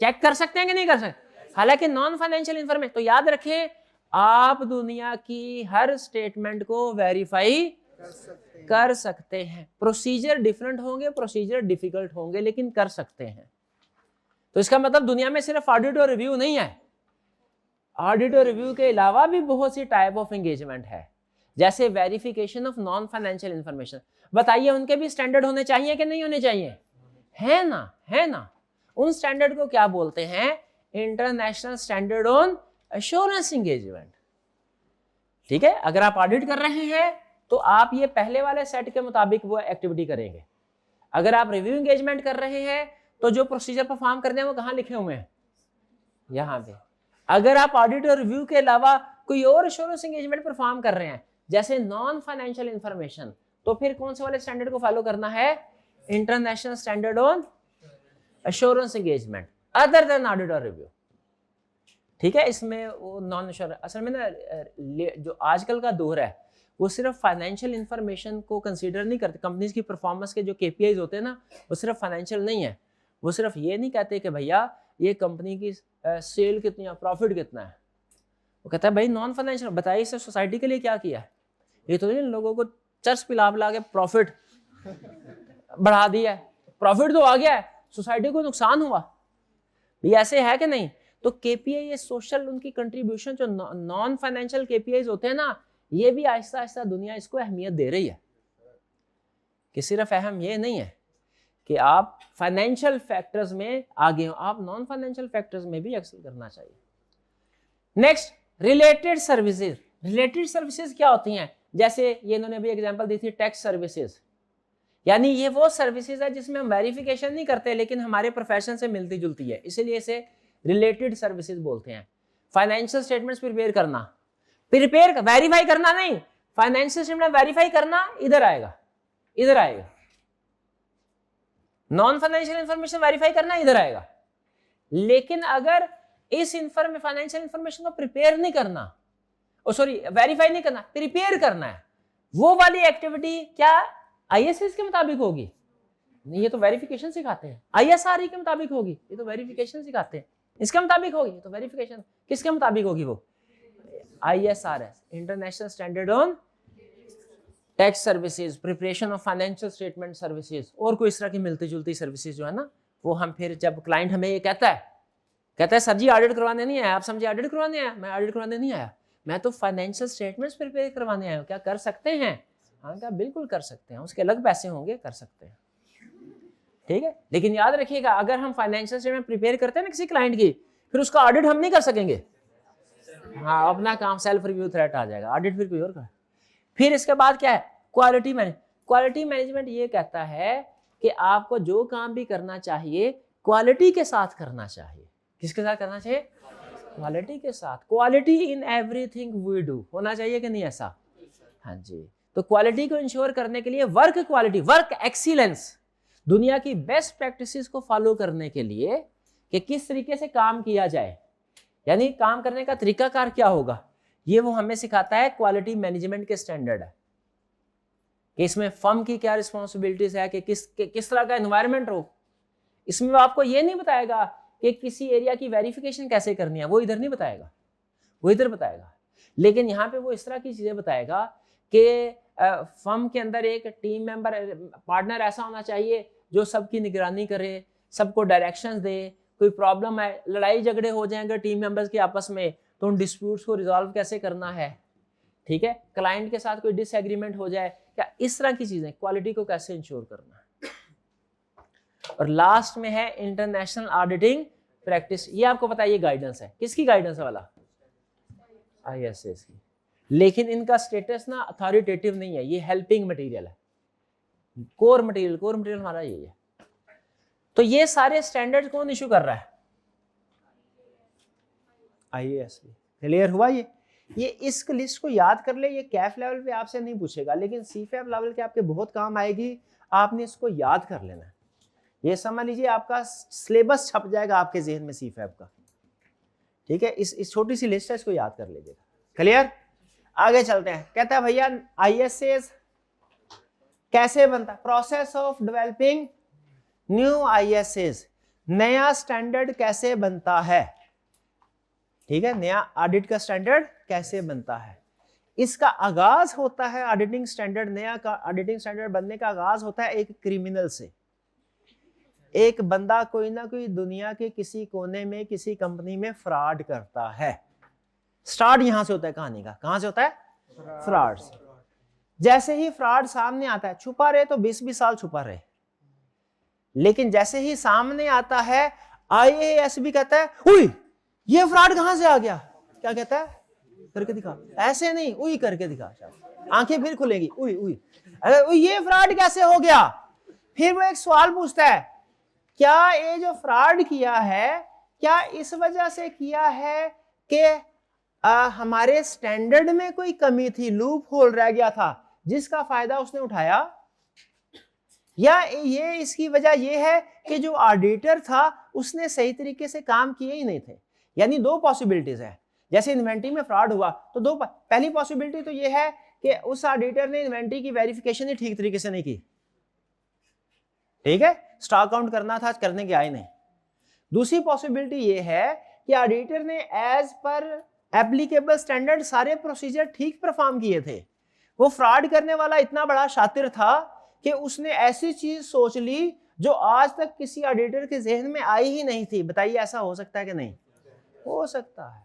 चेक कर सकते हैं कि नहीं कर सकते। हालांकि नॉन फाइनेंशियल इंफॉर्मेशन, तो याद रखें, आप दुनिया की हर स्टेटमेंट को वेरीफाई कर सकते हैं। प्रोसीजर डिफरेंट होंगे, प्रोसीजर डिफिकल्ट होंगे, लेकिन कर सकते हैं। तो इसका मतलब दुनिया में सिर्फ ऑडिट और रिव्यू नहीं है, ऑडिट और रिव्यू के अलावा भी बहुत सी टाइप ऑफ एंगेजमेंट है, जैसे verification of non financial information. बताइए, उनके भी स्टैंडर्ड होने चाहिए कि नहीं होने चाहिए? है ना, है ना। उन स्टैंडर्ड को क्या बोलते हैं? International standard on assurance engagement. ठीक है, अगर आप ऑडिट कर रहे हैं तो आप ये पहले वाले सेट के मुताबिक वो एक्टिविटी करेंगे। अगर आप रिव्यू एंगेजमेंट कर रहे हैं तो जो प्रोसीजर परफॉर्म करने हैं वो कहाँ लिखे हुए हैं? यहाँ पे। अगर आप ऑडिट और रिव्यू के अलावा कोई और एश्योरेंस एंगेजमेंट परफॉर्म कर रहे हैं, जैसे नॉन फाइनेंशियल इंफॉर्मेशन, तो फिर कौन से वाले स्टैंडर्ड को फॉलो करना है? International standard on assurance engagement other than audit और रिव्यू। ठीक है, इसमें वो नॉन एश्योरेंस, असल में ना जो आजकल का दौर है वो सिर्फ फाइनेंशियल इंफॉर्मेशन को कंसीडर नहीं करते। कंपनीज की परफॉर्मेंस के जो केपीआईज होते हैं ना, वो सिर्फ फाइनेंशियल नहीं है। वो सिर्फ ये नहीं कहते कि भैया ये कंपनी की सेल कितनी है, प्रॉफिट कितना है। वो कहता है भाई नॉन फाइनेंशियल, बताइए इससे सोसाइटी के लिए क्या किया है। ये तो नहीं लोगों को चर्च पिला पिला के प्रॉफिट बढ़ा दिया है, प्रॉफिट तो आ गया है, सोसाइटी को नुकसान हुआ, ये ऐसे है कि नहीं? तो केपीआई, ये सोशल उनकी कंट्रीब्यूशन, जो नॉन फाइनेंशियल केपीआईज होते हैं ना, ये भी आहिस्ता आहिस्ता दुनिया इसको अहमियत दे रही है कि सिर्फ अहम ये नहीं है कि आप फाइनेंशियल फैक्टर्स में आगे हो, आप नॉन फाइनेंशियल फैक्टर्स में भी एक्सेल करना चाहिए। Next, related services. Related services क्या होती हैं? जैसे ये इन्होंने भी एग्जांपल दी थी, टैक्स सर्विसेज, यानी ये वो सर्विसेज है जिसमें हम वेरिफिकेशन नहीं करते लेकिन हमारे प्रोफेशन से मिलती जुलती है, इसीलिए इसे रिलेटेड सर्विसेज बोलते हैं। फाइनेंशियल स्टेटमेंट्स प्रिपेयर करना, वेरीफाई करना नहीं, फाइनेंशियल स्टेटमेंट वेरीफाई करना इधर आएगा, इधर आएगा। नॉन फाइनेंशियल इंफॉर्मेशन वेरीफाई करना इधर आएगा। लेकिन अगर इस फाइनेंशियल इंफॉर्मेशन को प्रिपेयर नहीं करना, वेरीफाई नहीं करना, प्रिपेयर करना है, वो वाली एक्टिविटी क्या आईएसएस के मुताबिक होगी? नहीं, ये तो वेरिफिकेशन सिखाते हैं। आईएसआरई के मुताबिक होगी? ये तो वेरिफिकेशन सिखाते हैं। इसके मुताबिक होगी? तो वेरिफिकेशन किसके मुताबिक होगी? वो ISRS, international standard on tax services, preparation of financial statement services, और कोई इस तरह की मिलती जुलती सर्विसेज जो है ना, वो हम फिर जब क्लाइंट हमें ये कहता है सर जी ऑडिट करवाने नहीं आया, आप समझे ऑडिट करवाने आया, मैं ऑडिट करवाने नहीं आया, मैं तो फाइनेंशियल स्टेटमेंट्स प्रिपेयर करवाने आया हूँ, क्या कर सकते हैं? हाँ, क्या बिल्कुल कर सकते हैं, उसके अलग पैसे होंगे, कर सकते हैं। ठीक है, लेकिन याद रखिएगा, अगर हम फाइनेंशियल स्टेटमेंट प्रिपेयर करते हैं ना किसी क्लाइंट की, फिर उसका ऑडिट हम नहीं कर सकेंगे। हाँ, अपना काम सेल्फ रिव्यू थ्रेट आ जाएगा, ऑडिट फिर कोई और कर। फिर इसके बाद क्या है? Quality management. क्वालिटी मैनेजमेंट ये कहता है कि आपको जो काम भी करना चाहिए क्वालिटी के साथ करना चाहिए। किसके साथ करना चाहिए? क्वालिटी के साथ। Quality in everything we do होना चाहिए कि नहीं ऐसा? हाँ जी। तो क्वालिटी को इंश्योर करने के लिए वर्क क्वालिटी, वर्क एक्सीलेंस, दुनिया की बेस्ट प्रैक्टिसेस को फॉलो करने के लिए कि किस तरीके से काम किया जाए, यानी काम करने का तरीकाकार क्या होगा, ये वो हमें सिखाता है। क्वालिटी मैनेजमेंट के स्टैंडर्ड है कि इसमें फर्म की क्या रिस्पॉन्सिबिलिटीज है, कि किस तरह का एनवायरनमेंट हो। इसमें वो आपको ये नहीं बताएगा कि किसी एरिया की वेरिफिकेशन कैसे करनी है, वो इधर नहीं बताएगा, वो इधर बताएगा। लेकिन यहाँ पे वो इस तरह की चीजें बताएगा कि फर्म के अंदर एक टीम मेंबर, पार्टनर ऐसा होना चाहिए जो सबकी निगरानी करे, सबको डायरेक्शंस दे। कोई प्रॉब्लम है, लड़ाई झगड़े हो जाएंगे टीम मेंबर्स के आपस में, तो उन डिस्प्यूट्स को रिजॉल्व कैसे करना है, ठीक है, क्लाइंट के साथ कोई डिसएग्रीमेंट हो जाए क्या, इस तरह की चीजें, क्वालिटी को कैसे इंश्योर करना है। और लास्ट में है इंटरनेशनल ऑडिटिंग प्रैक्टिस। ये आपको पता है, ये गाइडेंस है, किसकी गाइडेंस है वाला, ISS की, लेकिन इनका स्टेटस ना अथॉरिटेटिव नहीं है, ये हेल्पिंग मटेरियल है। कोर मटेरियल हमारा यही है। तो ये सारे स्टैंडर्ड कौन इशू कर रहा है, IASB। क्लियर हुआ ये इस लिस्ट को याद कर ले, ये कैफ लेवल पे आपसे नहीं पूछेगा, लेकिन CFAP लेवल के आपके बहुत काम आएगी, आपने इसको याद कर लेना है। ये समझ लीजिए आपका सिलेबस छप जाएगा आपके जहन में CFAP का, ठीक है। इस छोटी सी लिस्ट है, इसको याद कर लीजिएगा। क्लियर, आगे चलते हैं। कहता है भैया ISS कैसे बनता है, process of developing new ISS, नया स्टैंडर्ड कैसे बनता है, ठीक है, नया ऑडिट का स्टैंडर्ड कैसे बनता है। इसका आगाज होता है ऑडिटिंग स्टैंडर्ड, नया का ऑडिटिंग स्टैंडर्ड बनने का आगाज होता है एक क्रिमिनल से। एक बंदा कोई ना कोई दुनिया के किसी कोने में किसी कंपनी में फ्रॉड करता है। स्टार्ट यहां से होता है कहानी का, कहां से होता है, फ्रॉड से। जैसे ही फ्रॉड सामने आता है, छुपा रहे तो 20-20 साल छुपा रहे, लेकिन जैसे ही सामने आता है IASB कहता है उई ये फ्रॉड कहां से आ गया, क्या कहता है, करके दिखा, ऐसे नहीं, उई करके दिखा, आंखें फिर खुलेगी, उई उई, अरे ये फ्रॉड कैसे हो गया। फिर वो एक सवाल पूछता है, क्या ये जो फ्रॉड किया है क्या इस वजह से किया है कि हमारे स्टैंडर्ड में कोई कमी थी, लूप होल रह गया था जिसका फायदा उसने उठाया, या ये इसकी वजह ये है कि जो ऑडिटर था उसने सही तरीके से काम किए ही नहीं थे। यानी दो पॉसिबिलिटीज है। जैसे इन्वेंट्री में फ्रॉड हुआ तो दो, पहली पॉसिबिलिटी तो ये है कि उस ऑडिटर ने इन्वेंट्री की वेरिफिकेशन ही ठीक तरीके से नहीं की, ठीक है, स्टॉक काउंट करना था, करने के आए नहीं। दूसरी पॉसिबिलिटी ये है कि ऑडिटर ने एज पर एप्लीकेबल स्टैंडर्ड सारे प्रोसीजर ठीक परफॉर्म किए थे। वो फ्रॉड करने वाला इतना बड़ा शातिर था कि उसने ऐसी चीज सोच ली जो आज तक किसी ऑडिटर के जहन में आई ही नहीं थी। बताइए ऐसा हो सकता है कि नहीं हो सकता है,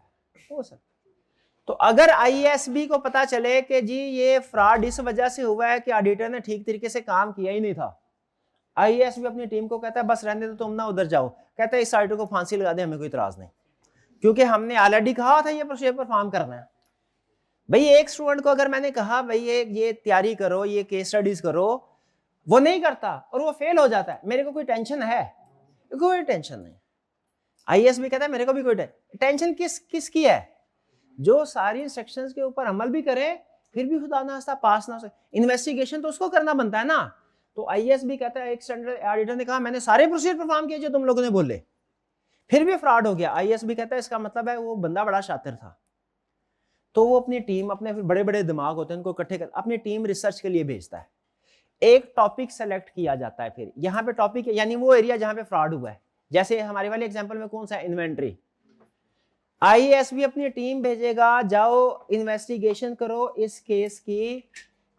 हो सकता है। तो अगर IASB को पता चले कि जी ये फ्रॉड इस वजह से हुआ है कि ऑडिटर ने ठीक तरीके से काम किया ही नहीं था, IASB अपनी टीम को कहता है बस रहने दो, तुम ना उधर जाओ, कहता है इस ऑडिटर को फांसी लगा दे, हमें कोई इतराज नहीं, क्योंकि हमने ऑलरेडी कहा था ये प्रोसीजर परफॉर्म करना है। भाई एक स्टूडेंट को अगर मैंने कहा भाई ये तैयारी करो, ये केस स्टडीज करो, वो नहीं करता और वो फेल हो जाता है, मेरे को कोई टेंशन है, कोई टेंशन नहीं। IASB कहता है मेरे को भी कोई टेंशन किसकी है, जो सारी इंस्ट्रक्शंस के ऊपर अमल भी करे फिर भी खुदा ना खास्ता पास ना हो सके, इन्वेस्टिगेशन तो उसको करना बनता है ना। तो IASB कहता है एक स्टैंडर्ड ऑडिटर ने कहा मैंने सारे प्रोसीजर परफॉर्म किए जो तुम लोगों ने बोले, फिर भी फ्रॉड हो गया। IASB कहता है इसका मतलब है वो बंदा बड़ा शातिर था। तो वो अपनी टीम, अपने फिर बड़े बड़े दिमाग होते हैं उनको इकट्ठे कर अपनी टीम रिसर्च के लिए भेजता है। एक टॉपिक सेलेक्ट किया जाता है, फिर यहाँ पे टॉपिक यानी वो एरिया जहां पे फ्रॉड हुआ है। जैसे हमारे वाले एग्जांपल में कौन सा, इन्वेंट्री। IASB अपनी टीम भेजेगा, जाओ इन्वेस्टिगेशन करो इस केस की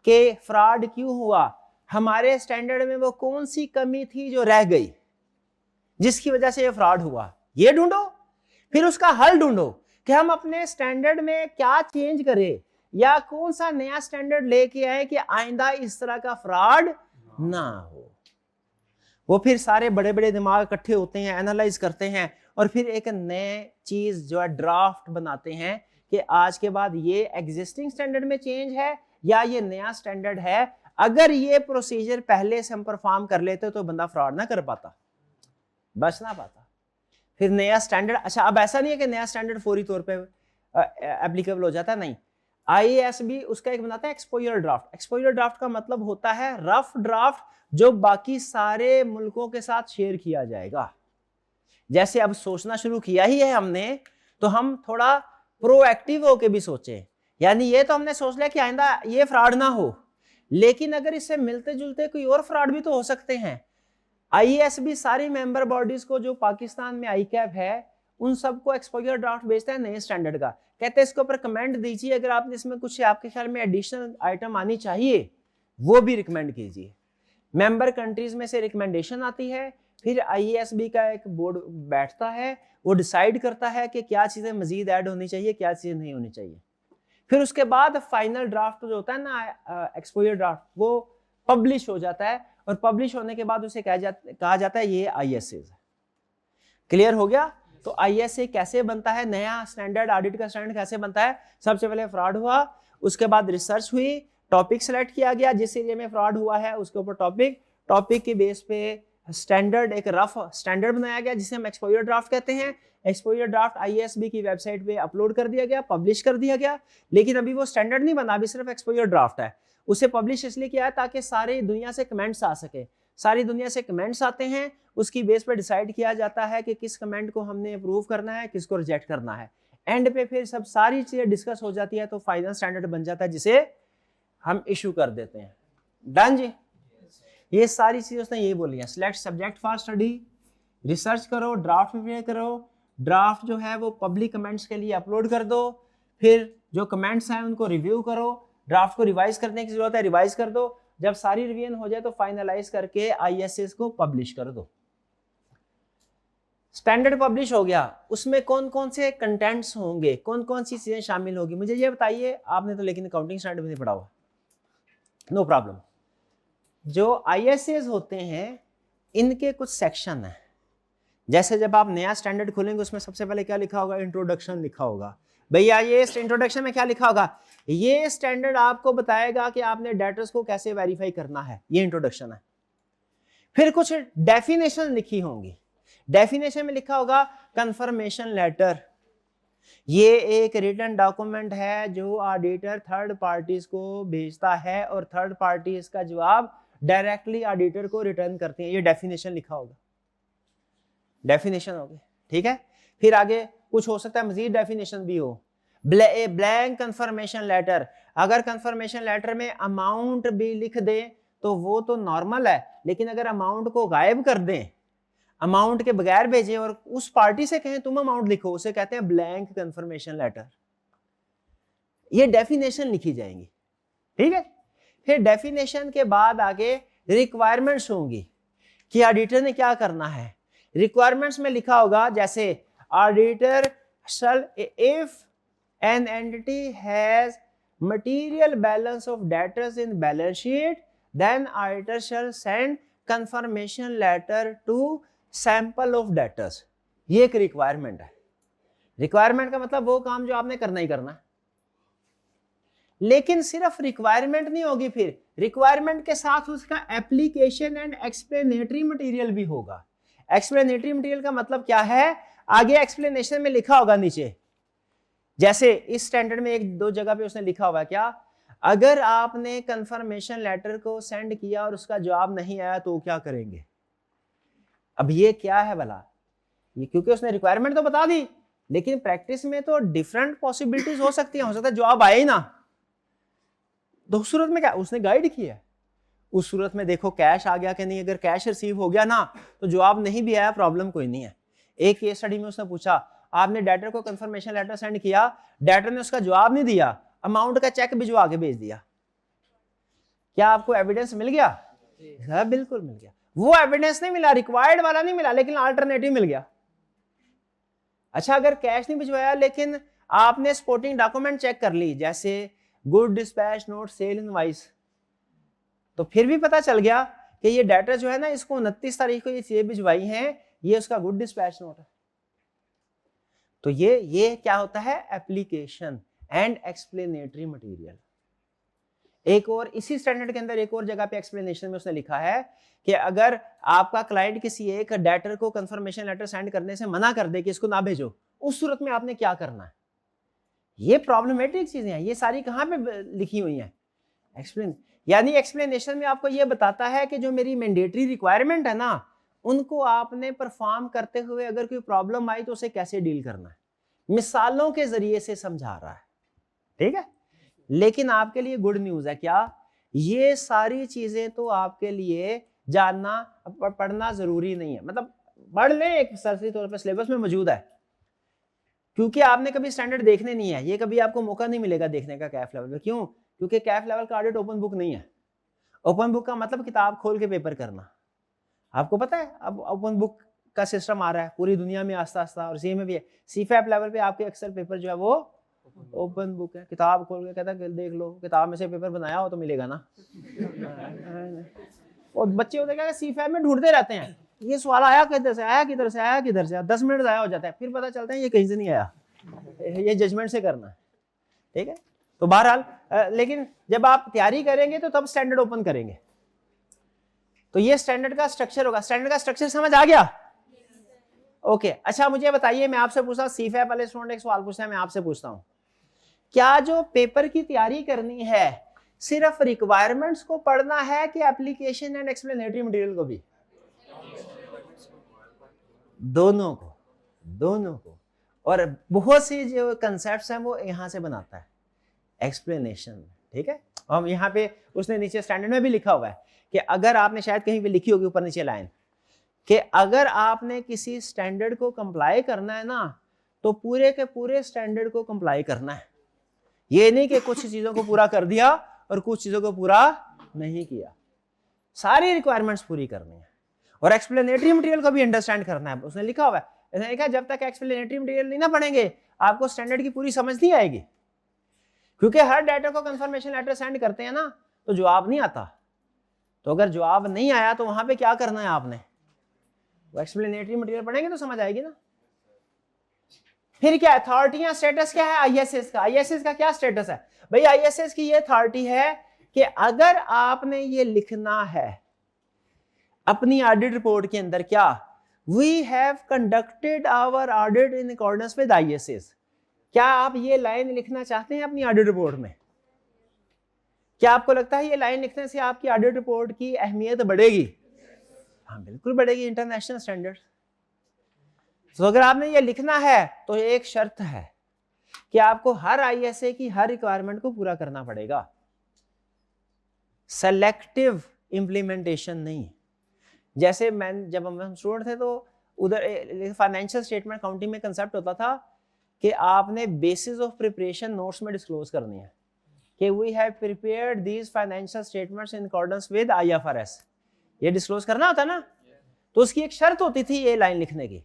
कि फ्रॉड क्यों हुआ, हमारे स्टैंडर्ड में वो कौन सी कमी थी जो रह गई जिसकी वजह से ये फ्रॉड हुआ, ये ढूंढो। फिर उसका हल ढूंढो कि हम अपने स्टैंडर्ड में क्या चेंज करें या कौन सा नया स्टैंडर्ड लेके आए कि आइंदा इस तरह का फ्रॉड ना हो। वो फिर सारे बड़े बड़े दिमाग इकट्ठे होते हैं, एनालाइज करते हैं और फिर एक नए चीज जो है ड्राफ्ट बनाते हैं कि आज के बाद ये एग्जिस्टिंग स्टैंडर्ड में चेंज है या ये नया स्टैंडर्ड है। अगर ये प्रोसीजर पहले से हम परफॉर्म कर लेते तो बंदा फ्रॉड ना कर पाता, बच ना पाता। फिर नया स्टैंडर्ड, अच्छा अब ऐसा नहीं है कि नया स्टैंडर्ड फौरी तौर पे एप्लीकेबल हो जाता है, नहीं। IASB उसका एक बनाता है एक्सपोजर ड्राफ्ट। एक्सपोजर ड्राफ्ट का मतलब होता है रफ ड्राफ्ट जो बाकी सारे मुल्कों के साथ शेयर किया जाएगा। जैसे अब सोचना शुरू किया ही है हमने, तो हम थोड़ा प्रोएक्टिव होके भी सोचें। यानी ये तो हमने सोच लिया कि आइंदा ये फ्रॉड ना हो, लेकिन अगर इससे मिलते जुलते कोई और फ्रॉड भी तो हो सकते हैं। IASB सारी मेंबर बॉडीज को जो पाकिस्तान में ICAP है उन सबको एक्सपोजर ड्राफ्ट भेजता है नए स्टैंडर्ड का, कहते हैं इसके ऊपर कमेंट दीजिए, अगर आपने इसमें कुछ आपके ख्याल में एडिशनल आइटम आनी चाहिए वो भी रिकमेंड कीजिए। मेंबर कंट्रीज में से रिकमेंडेशन आती है, फिर IASB का एक बोर्ड बैठता है, वो डिसाइड करता है कि क्या चीजें मजीद ऐड होनी चाहिए, क्या चीजें नहीं होनी चाहिए। फिर उसके बाद फाइनल ड्राफ्ट जो होता है ना, एक्सपोजर ड्राफ्ट, वो पब्लिश हो जाता है, और पब्लिश होने के बाद उसे कहा जाता है ये ISA। क्लियर हो गया? तो ISA कैसे बनता है, नया स्टैंडर्ड, ऑडिट का स्टैंडर्ड कैसे बनता है? सबसे पहले फ्रॉड हुआ, उसके बाद रिसर्च हुई, टॉपिक सेलेक्ट किया गया, जिस एरिया में फ्रॉड हुआ है उसके ऊपर टॉपिक के बेस पे स्टैंडर्ड, एक रफ स्टैंडर्ड बनाया गया जिसे हम एक्सपोजर ड्राफ्ट कहते हैं। एक्सपोजर ड्राफ्ट IASB की वेबसाइट पे अपलोड कर दिया गया, पब्लिश कर दिया गया। लेकिन अभी वो स्टैंडर्ड नहीं बना, अभी सिर्फ एक्सपोजर ड्राफ्ट है। उसे पब्लिश इसलिए किया है ताकि सारी दुनिया से कमेंट्स आ सके। सारी दुनिया से कमेंट्स आते हैं, उसकी बेस पर डिसाइड किया जाता है कि किस कमेंट को हमने अप्रूव करना है, किसको रिजेक्ट करना है। एंड पे फिर सब सारी चीजें डिस्कस हो जाती है, तो फाइनल स्टैंडर्ड बन जाता है जिसे हम इशू कर देते हैं। डन जी? ये सारी चीजें उसने यही बोली है। Select subject for study, research करो, ड्राफ्ट प्रिपेयर करो, ड्राफ्ट जो है वो पब्लिक कमेंट्स के लिए अपलोड कर दो, फिर जो कमेंट्स हैं उनको रिव्यू करो, ड्राफ्ट को रिवाइज करने की जरूरत है रिवाइज कर दो, जब सारी रिवीजन हो जाए तो फाइनलाइज करके ISS को पब्लिश कर दो। स्टैंडर्ड पब्लिश हो गया, उसमें कौन कौन से कंटेंट्स होंगे, कौन कौन सी चीजें शामिल होगी, मुझे ये बताइए। आपने तो लेकिन अकाउंटिंग स्टैंडर्ड भी नहीं पढ़ा हुआ, नो प्रॉब्लम। जो ISAs होते हैं इनके कुछ सेक्शन है। जैसे जब आप नया स्टैंडर्ड खोलेंगे उसमें सबसे पहले क्या लिखा होगा, इंट्रोडक्शन लिखा होगा। भैया ये इंट्रोडक्शन में क्या लिखा होगा, ये स्टैंडर्ड आपको बताएगा कि आपने डेटर्स को कैसे वेरीफाई करना है, ये इंट्रोडक्शन है। फिर कुछ डेफिनेशन लिखी होंगी, डेफिनेशन में लिखा होगा कंफर्मेशन लेटर, ये एक रिटन डॉक्यूमेंट है जो ऑडिटर थर्ड पार्टीज को भेजता है और थर्ड पार्टी इसका जवाब डायरेक्टली ऑडिटर को रिटर्न करते हैं, ये डेफिनेशन लिखा होगा, डेफिनेशन हो गई, ठीक है। फिर आगे कुछ हो सकता है मजीद डेफिनेशन भी हो। ब्लैंक कंफर्मेशन लेटर, अगर कंफर्मेशन लेटर में अमाउंट भी लिख दें तो वो तो नॉर्मल है, लेकिन अगर अमाउंट को गायब कर दें, अमाउंट के बगैर भेजें और उस पार्टी से कहें तुम अमाउंट लिखो, उसे कहते हैं ब्लैंक कंफर्मेशन लेटर। ये डेफिनेशन लिखी जाएंगी, ठीक है। फिर डेफिनेशन के बाद आगे रिक्वायरमेंट्स होंगी कि ऑडिटर ने क्या करना है। रिक्वायरमेंट्स में लिखा होगा जैसे auditor shall if an entity has material balance of debtors in balance sheet then auditor shall send confirmation letter to sample of debtors। ये एक रिक्वायरमेंट है। रिक्वायरमेंट का मतलब वो काम जो आपने करना ही करना है। लेकिन सिर्फ रिक्वायरमेंट नहीं होगी, फिर रिक्वायरमेंट के साथ उसका एप्लीकेशन एंड एक्सप्लेनेटरी मटेरियल भी होगा। एक्सप्लेनेटरी मटेरियल का मतलब क्या है, आगे एक्सप्लेनेशन में लिखा होगा नीचे, जैसे इस स्टैंडर्ड में एक दो जगह पे उसने लिखा हुआ क्या, अगर आपने कंफर्मेशन लेटर को सेंड किया और उसका जवाब नहीं आया तो क्या करेंगे। अब ये क्या है भला, ये क्योंकि उसने रिक्वायरमेंट तो बता दी, लेकिन प्रैक्टिस में तो डिफरेंट पॉसिबिलिटीज हो सकती हैं, हो सकता है जवाब आए ही ना, तो उस सूरत में क्या उसने गाइड किया है, उस सूरत में देखो कैश आ गया कि नहीं, अगर कैश रिसीव हो गया ना तो जवाब नहीं भी आया प्रॉब्लम कोई नहीं है। एक केस स्टडी में उसने पूछा आपने डेटर को कंफर्मेशन लेटर सेंड किया, डेटर ने उसका जवाब नहीं दिया, अमाउंट का चेक भिजवा के भेज दिया, क्या आपको एविडेंस मिल गया? हाँ बिल्कुल मिल गया। वो एविडेंस नहीं मिला, रिक्वायर्ड वाला नहीं मिला, लेकिन अल्टरनेटिव मिल गया। अच्छा अगर कैश नहीं भिजवाया लेकिन आपने सपोर्टिंग डॉक्यूमेंट चेक कर ली, जैसे good dispatch note sale invoice, तो फिर भी पता चल गया कि ये डेटर जो है ना इसको 29 तारीख को ये चीजें भिजवाई हैं, ये उसका गुड डिस्पैच नोट है। तो ये क्या होता है, एप्लीकेशन एंड एक्सप्लेनेटरी मटेरियल। एक और इसी स्टैंडर्ड के अंदर एक और जगह पे एक्सप्लेनेशन में उसने लिखा है कि अगर आपका क्लाइंट किसी एक डेटर को कंफर्मेशन लेटर सेंड करने से मना कर दे कि इसको ना भेजो, उस सूरत में आपने क्या करना है। ये प्रॉब्लमेटिक चीजें हैं, ये सारी कहां पे लिखी हुई हैं, एक्सप्लेन, यानी एक्सप्लेनेशन में आपको ये बताता है कि जो मेरी मैंडेटरी रिक्वायरमेंट है ना, उनको आपने परफॉर्म करते हुए अगर कोई प्रॉब्लम आई तो उसे कैसे डील करना है, मिसालों के जरिए से समझा रहा है, ठीक है। लेकिन आपके लिए गुड न्यूज है क्या, ये सारी चीजें तो आपके लिए जानना पढ़ना जरूरी नहीं है, मतलब पढ़ लें एक सरसरी तौर पर, सिलेबस में मौजूद है, क्योंकि आपने कभी स्टैंडर्ड देखने नहीं है, ये कभी आपको मौका नहीं मिलेगा देखने का कैफ लेवल पे। क्यों? क्योंकि कैफ लेवल का ऑडिट ओपन बुक नहीं है। ओपन बुक का मतलब किताब खोल के पेपर करना। आपको पता है अब ओपन बुक का सिस्टम आ रहा है पूरी दुनिया में आस्ता आस्ता, और सी में भी है। सीफैप लेवल पे आपके अक्सर पेपर जो है वो ओपन बुक है, किताब खोल के कहता है देख लो, किताब में से पेपर बनाया हो तो मिलेगा ना। और बच्चे होते क्या C5 में ढूंढते रहते हैं, ये सवाल आया किधर से, आया किधर से, आया किधर से, 10 मिनट ज़ाया हो जाता है, फिर पता चलता है ये कहीं से नहीं आया, ये जजमेंट से करना है, ठीक है। तो बहरहाल लेकिन जब आप तैयारी करेंगे तो तब स्टैंडर्ड ओपन करेंगे। तो ये स्टैंडर्ड का स्ट्रक्चर होगा। स्टैंडर्ड का स्ट्रक्चर समझ आ गया? ओके अच्छा मुझे बताइए, मैं आपसे पूछता हूँ, C5 वाले स्टूडेंट एक सवाल पूछता है, मैं आपसे पूछता हूँ, क्या जो पेपर की तैयारी करनी है सिर्फ रिक्वायरमेंट्स को पढ़ना है कि एप्लीकेशन एंड एक्सप्लेनेटरी मटेरियल को भी? दोनों को, दोनों को। और बहुत सी जो कंसेप्ट्स हैं वो यहाँ से बनाता है एक्सप्लेनेशन, ठीक है। हम यहाँ पे उसने नीचे स्टैंडर्ड में भी लिखा हुआ है कि अगर आपने शायद कहीं पे लिखी होगी ऊपर नीचे लाइन कि अगर आपने किसी स्टैंडर्ड को कंप्लाई करना है ना तो पूरे के पूरे स्टैंडर्ड को कंप्लाई करना है। ये नहीं कि कुछ चीजों को पूरा कर दिया और कुछ चीजों को पूरा नहीं किया, सारी रिक्वायरमेंट्स पूरी करनी है। और एक्सप्लेनेटरी मटेरियल को भी अंडरस्टैंड करना है, उसने लिखा हुआ है, उसने लिखा जब तक एक्सप्लेनेटरी मटेरियल नहीं ना पढ़ेंगे आपको स्टैंडर्ड की पूरी समझ नहीं आएगी, क्योंकि हर डाटा को कंफर्मेशन लेटर सेंड करते हैं ना तो जवाब नहीं आता। तो अगर जवाब नहीं आया तो वहां पे क्या करना है आपने, वो एक्सप्लेनेटरी मटेरियल पढ़ेंगे तो समझ आएगी ना। फिर क्या अथॉरिटी या स्टेटस क्या है आईएसएस का? आईएसएस का क्या स्टेटस है भाई? आईएसएस की ये अथॉरिटी है कि अगर आपने ये लिखना है अपनी ऑडिट रिपोर्ट के अंदर, क्या we have conducted our audit in accordance with ISAs, क्या आप ये लाइन लिखना चाहते हैं अपनी ऑडिट रिपोर्ट में? क्या आपको लगता है ये लाइन लिखने से आपकी ऑडिट रिपोर्ट की अहमियत बढ़ेगी? हाँ बिल्कुल बढ़ेगी, इंटरनेशनल स्टैंडर्ड। तो अगर आपने ये लिखना है तो एक शर्त है कि आपको हर आईएसए की हर रिक्वायरमेंट को पूरा करना पड़ेगा, सेलेक्टिव इंप्लीमेंटेशन नहीं। जैसे मैं जब हम स्टूडेंट थे तो उधर फाइनेंशियल स्टेटमेंट अकाउंटिंग में कंसेप्ट होता था कि आपने बेसिस ऑफ प्रिपरेशन नोट्स में डिस्क्लोज करनी है कि we have prepared these financial statements in accordance with IFRS, ये डिस्क्लोज करना होता ना। तो उसकी एक शर्त होती थी ये लाइन लिखने की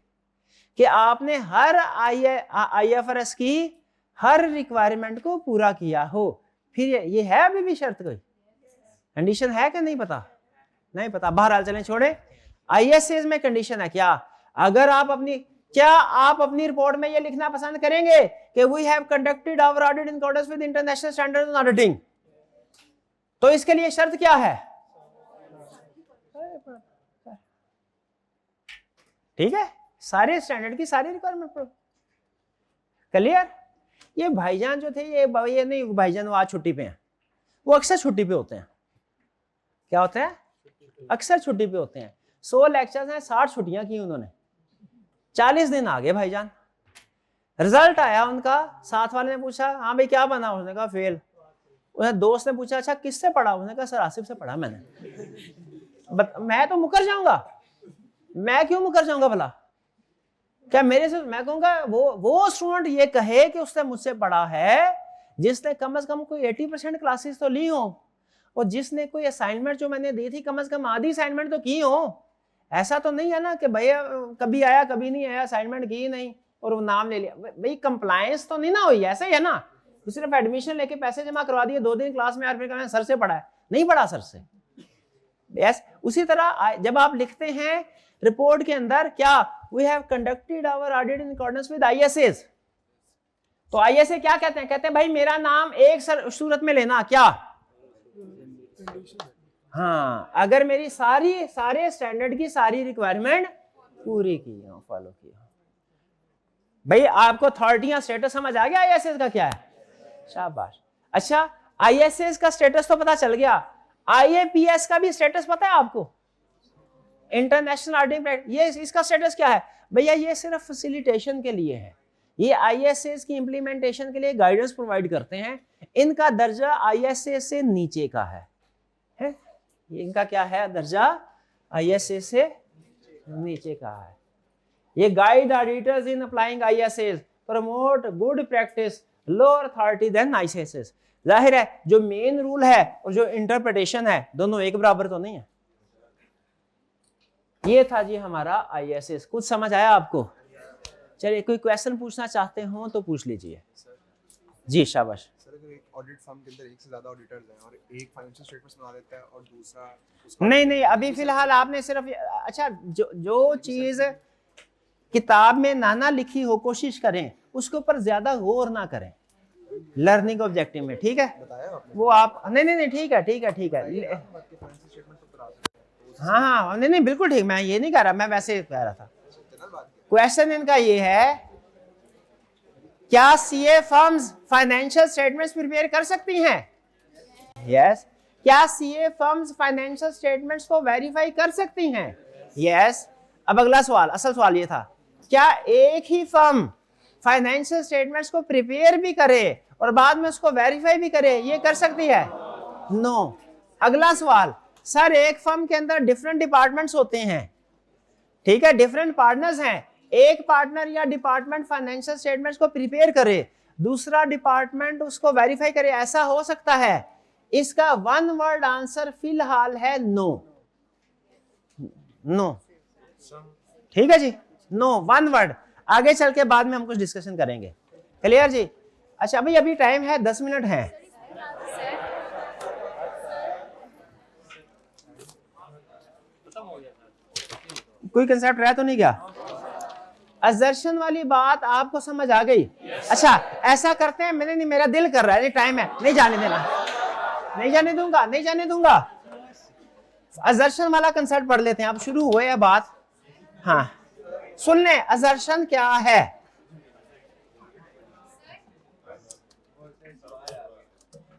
कि आपने हर आईएफआरएस की हर रिक्वायरमेंट को पूरा किया हो। फिर ये है अभी भी शर्त, कोई कंडीशन है कि नहीं पता? नहीं पता, बहरहाल चलें छोड़े। आईएसएस में कंडीशन है क्या, अगर आप अपनी रिपोर्ट में ये लिखना पसंद करेंगे कि we have conducted our audit in accordance with international standards on auditing, तो इसके लिए शर्त क्या है? ठीक है, सारे स्टैंडर्ड की सारी रिक्वायरमेंट क्लियर। ये भाईजान जो थे ये नहीं भाईजान वो आज छुट्टी पे हैं, वो अक्सर छुट्टी पे होते हैं। क्या होते हैं? अक्सर छुट्टी पे होते हैं। 100 लेक्चर्स हैं, 60 छुट्टियां की उन्होंने, 40 दिन आ गए भाईजान। रिजल्ट आया उनका, साथ वाले ने पूछा हाँ भाई क्या बना, उसने कहा फेल। उसने दोस्त ने पूछा अच्छा किससे पढ़ा, उसने कहा सर आसिफ से पढ़ा मैंने। मैं तो मुकर जाऊंगा, मैं क्यों मुकर जाऊंगा भला? क्या मेरे से मैं कहूंगा वो स्टूडेंट ये कहे कि उसने मुझसे पढ़ा है जिसने कम से कम कोई 80% क्लासेस तो ली हो, और जिसने कोई असाइनमेंट जो मैंने दी थी कम से कम आधी असाइनमेंट तो की हो। ऐसा तो नहीं है ना कि भैया कभी आया कभी नहीं आया, असाइनमेंट की नहीं और वो नाम ले लिया। भाई कंप्लायंस तो नहीं ना हुई, ऐसा ही है ना। तो सिर्फ एडमिशन लेके पैसे जमा करवा दिए, 2 दिन क्लास में यार फिर कहना सर से पढ़ा है, नहीं पढ़ा सर से। यस, उसी तरह जब आप लिखते हैं रिपोर्ट के अंदर क्या we have conducted our audit in accordance with ISAs, तो आईएसए क्या कहते हैं? कहते हैं भाई मेरा नाम एक सूरत में लेना, क्या? हाँ, अगर मेरी सारे स्टैंडर्ड की सारी रिक्वायरमेंट पूरी की हो, फॉलो की हो। भाई आपको अथॉरिटी या स्टेटस समझ आ गया आईएसएस का क्या है? शाबाश। अच्छा आईएसएस का स्टेटस तो पता चल गया, आईएपीएस का भी स्टेटस पता है आपको? इंटरनेशनल ऑडिटिंग प्रैक्टिस, ये इसका स्टेटस क्या है भैया? ये सिर्फ फैसिलिटेशन के लिए है, ये आईएसएस की इंप्लीमेंटेशन के लिए गाइडेंस प्रोवाइड करते हैं। इनका दर्जा आईएसएस से नीचे का है? इनका क्या है दर्जा? आईएसएस से नीचे का है। ये guide auditors in applying ISAs, promote good practice, lower authority than ISAs. जाहिर है जो मेन रूल है और जो इंटरप्रिटेशन है दोनों एक बराबर तो नहीं है। ये था जी हमारा आईएसएस। कुछ समझ आया आपको? चलिए कोई क्वेश्चन पूछना चाहते हो तो पूछ लीजिए। जी शाबाश। सर अगर एक ऑडिट फर्म के अंदर एक से ज़्यादा ऑडिटर्स हैं और एक फाइनेंशियल स्टेटमेंट्स बना देता है और दूसरा उसका नहीं नहीं, अभी फिलहाल आपने सिर्फ, अच्छा जो चीज किताब में ना लिखी हो कोशिश करें उसके ऊपर ज्यादा गौर ना करें लर्निंग ऑब्जेक्टिव में, ठीक है? बताया आपने वो आप नहीं ठीक है ठीक है ठीक है। आपके फाइनेंशियल स्टेटमेंट तो करा सकते हैं तो हाँ हाँ नहीं बिल्कुल ठीक, मैं ये नहीं कह रहा, मैं वैसे कह रहा था। जनरल बात क्या क्वेश्चन इनका ये है, क्या CA firms financial statements prepare कर सकती हैं? यस। क्या सीए फर्म्स फाइनेंशियल स्टेटमेंट्स को वेरीफाई कर सकती हैं? यस। अब अगला सवाल, असल सवाल ये था, क्या एक ही फर्म फाइनेंशियल स्टेटमेंट्स को प्रिपेयर भी करे और बाद में उसको वेरीफाई भी करे, ये कर सकती है? नो। अगला सवाल, सर एक फर्म के अंदर डिफरेंट डिपार्टमेंट्स होते हैं, ठीक है, डिफरेंट पार्टनर्स हैं, एक पार्टनर या डिपार्टमेंट फाइनेंशियल स्टेटमेंट्स को प्रिपेयर करे, दूसरा डिपार्टमेंट उसको वेरीफाई करे, ऐसा हो सकता है? इसका वन वर्ड आंसर फिलहाल है नो। नो, ठीक है जी, नो, वन वर्ड। आगे चल के बाद में हम कुछ डिस्कशन करेंगे। क्लियर जी? अच्छा भाई अभी टाइम है 10 मिनट है। कोई कंसेप्ट रह तो नहीं गया? असर्शन वाली बात आपको समझ आ गई? अच्छा ऐसा करते हैं, मैंने नहीं, मेरा दिल कर रहा है, टाइम है, नहीं जाने देना, नहीं जाने दूंगा, नहीं जाने दूंगा। असर्शन वाला कंसेप्ट पढ़ लेते हैं, अब शुरू हुए है बात। हाँ सुन ले, असर्शन क्या है?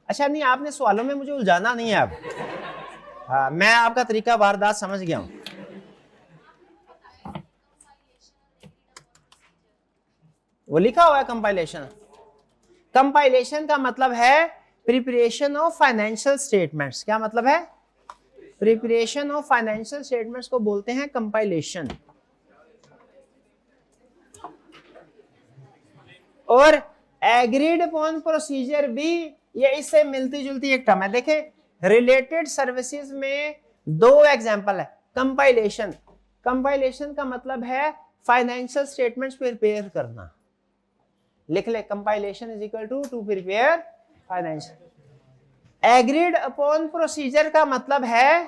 अच्छा नहीं, आपने सवालों में मुझे उलझाना नहीं है अब। हाँ मैं आपका तरीका वारदात समझ गया हूं। वो लिखा हुआ है कंपाइलेशन। कंपाइलेशन का मतलब है प्रिपरेशन ऑफ फाइनेंशियल स्टेटमेंट्स। क्या मतलब है? प्रिपरेशन ऑफ फाइनेंशियल स्टेटमेंट्स को बोलते हैं कंपाइलेशन। और एग्रीड अपॉन प्रोसीजर भी ये इससे मिलती जुलती एक टर्म है। देखें रिलेटेड सर्विसेज में दो एग्जांपल है। कंपाइलेशन, कंपाइलेशन का मतलब है फाइनेंशियल स्टेटमेंट्स प्रिपेयर करना। लिख ले, compilation is equal to prepare financial. Agreed upon procedure का मतलब है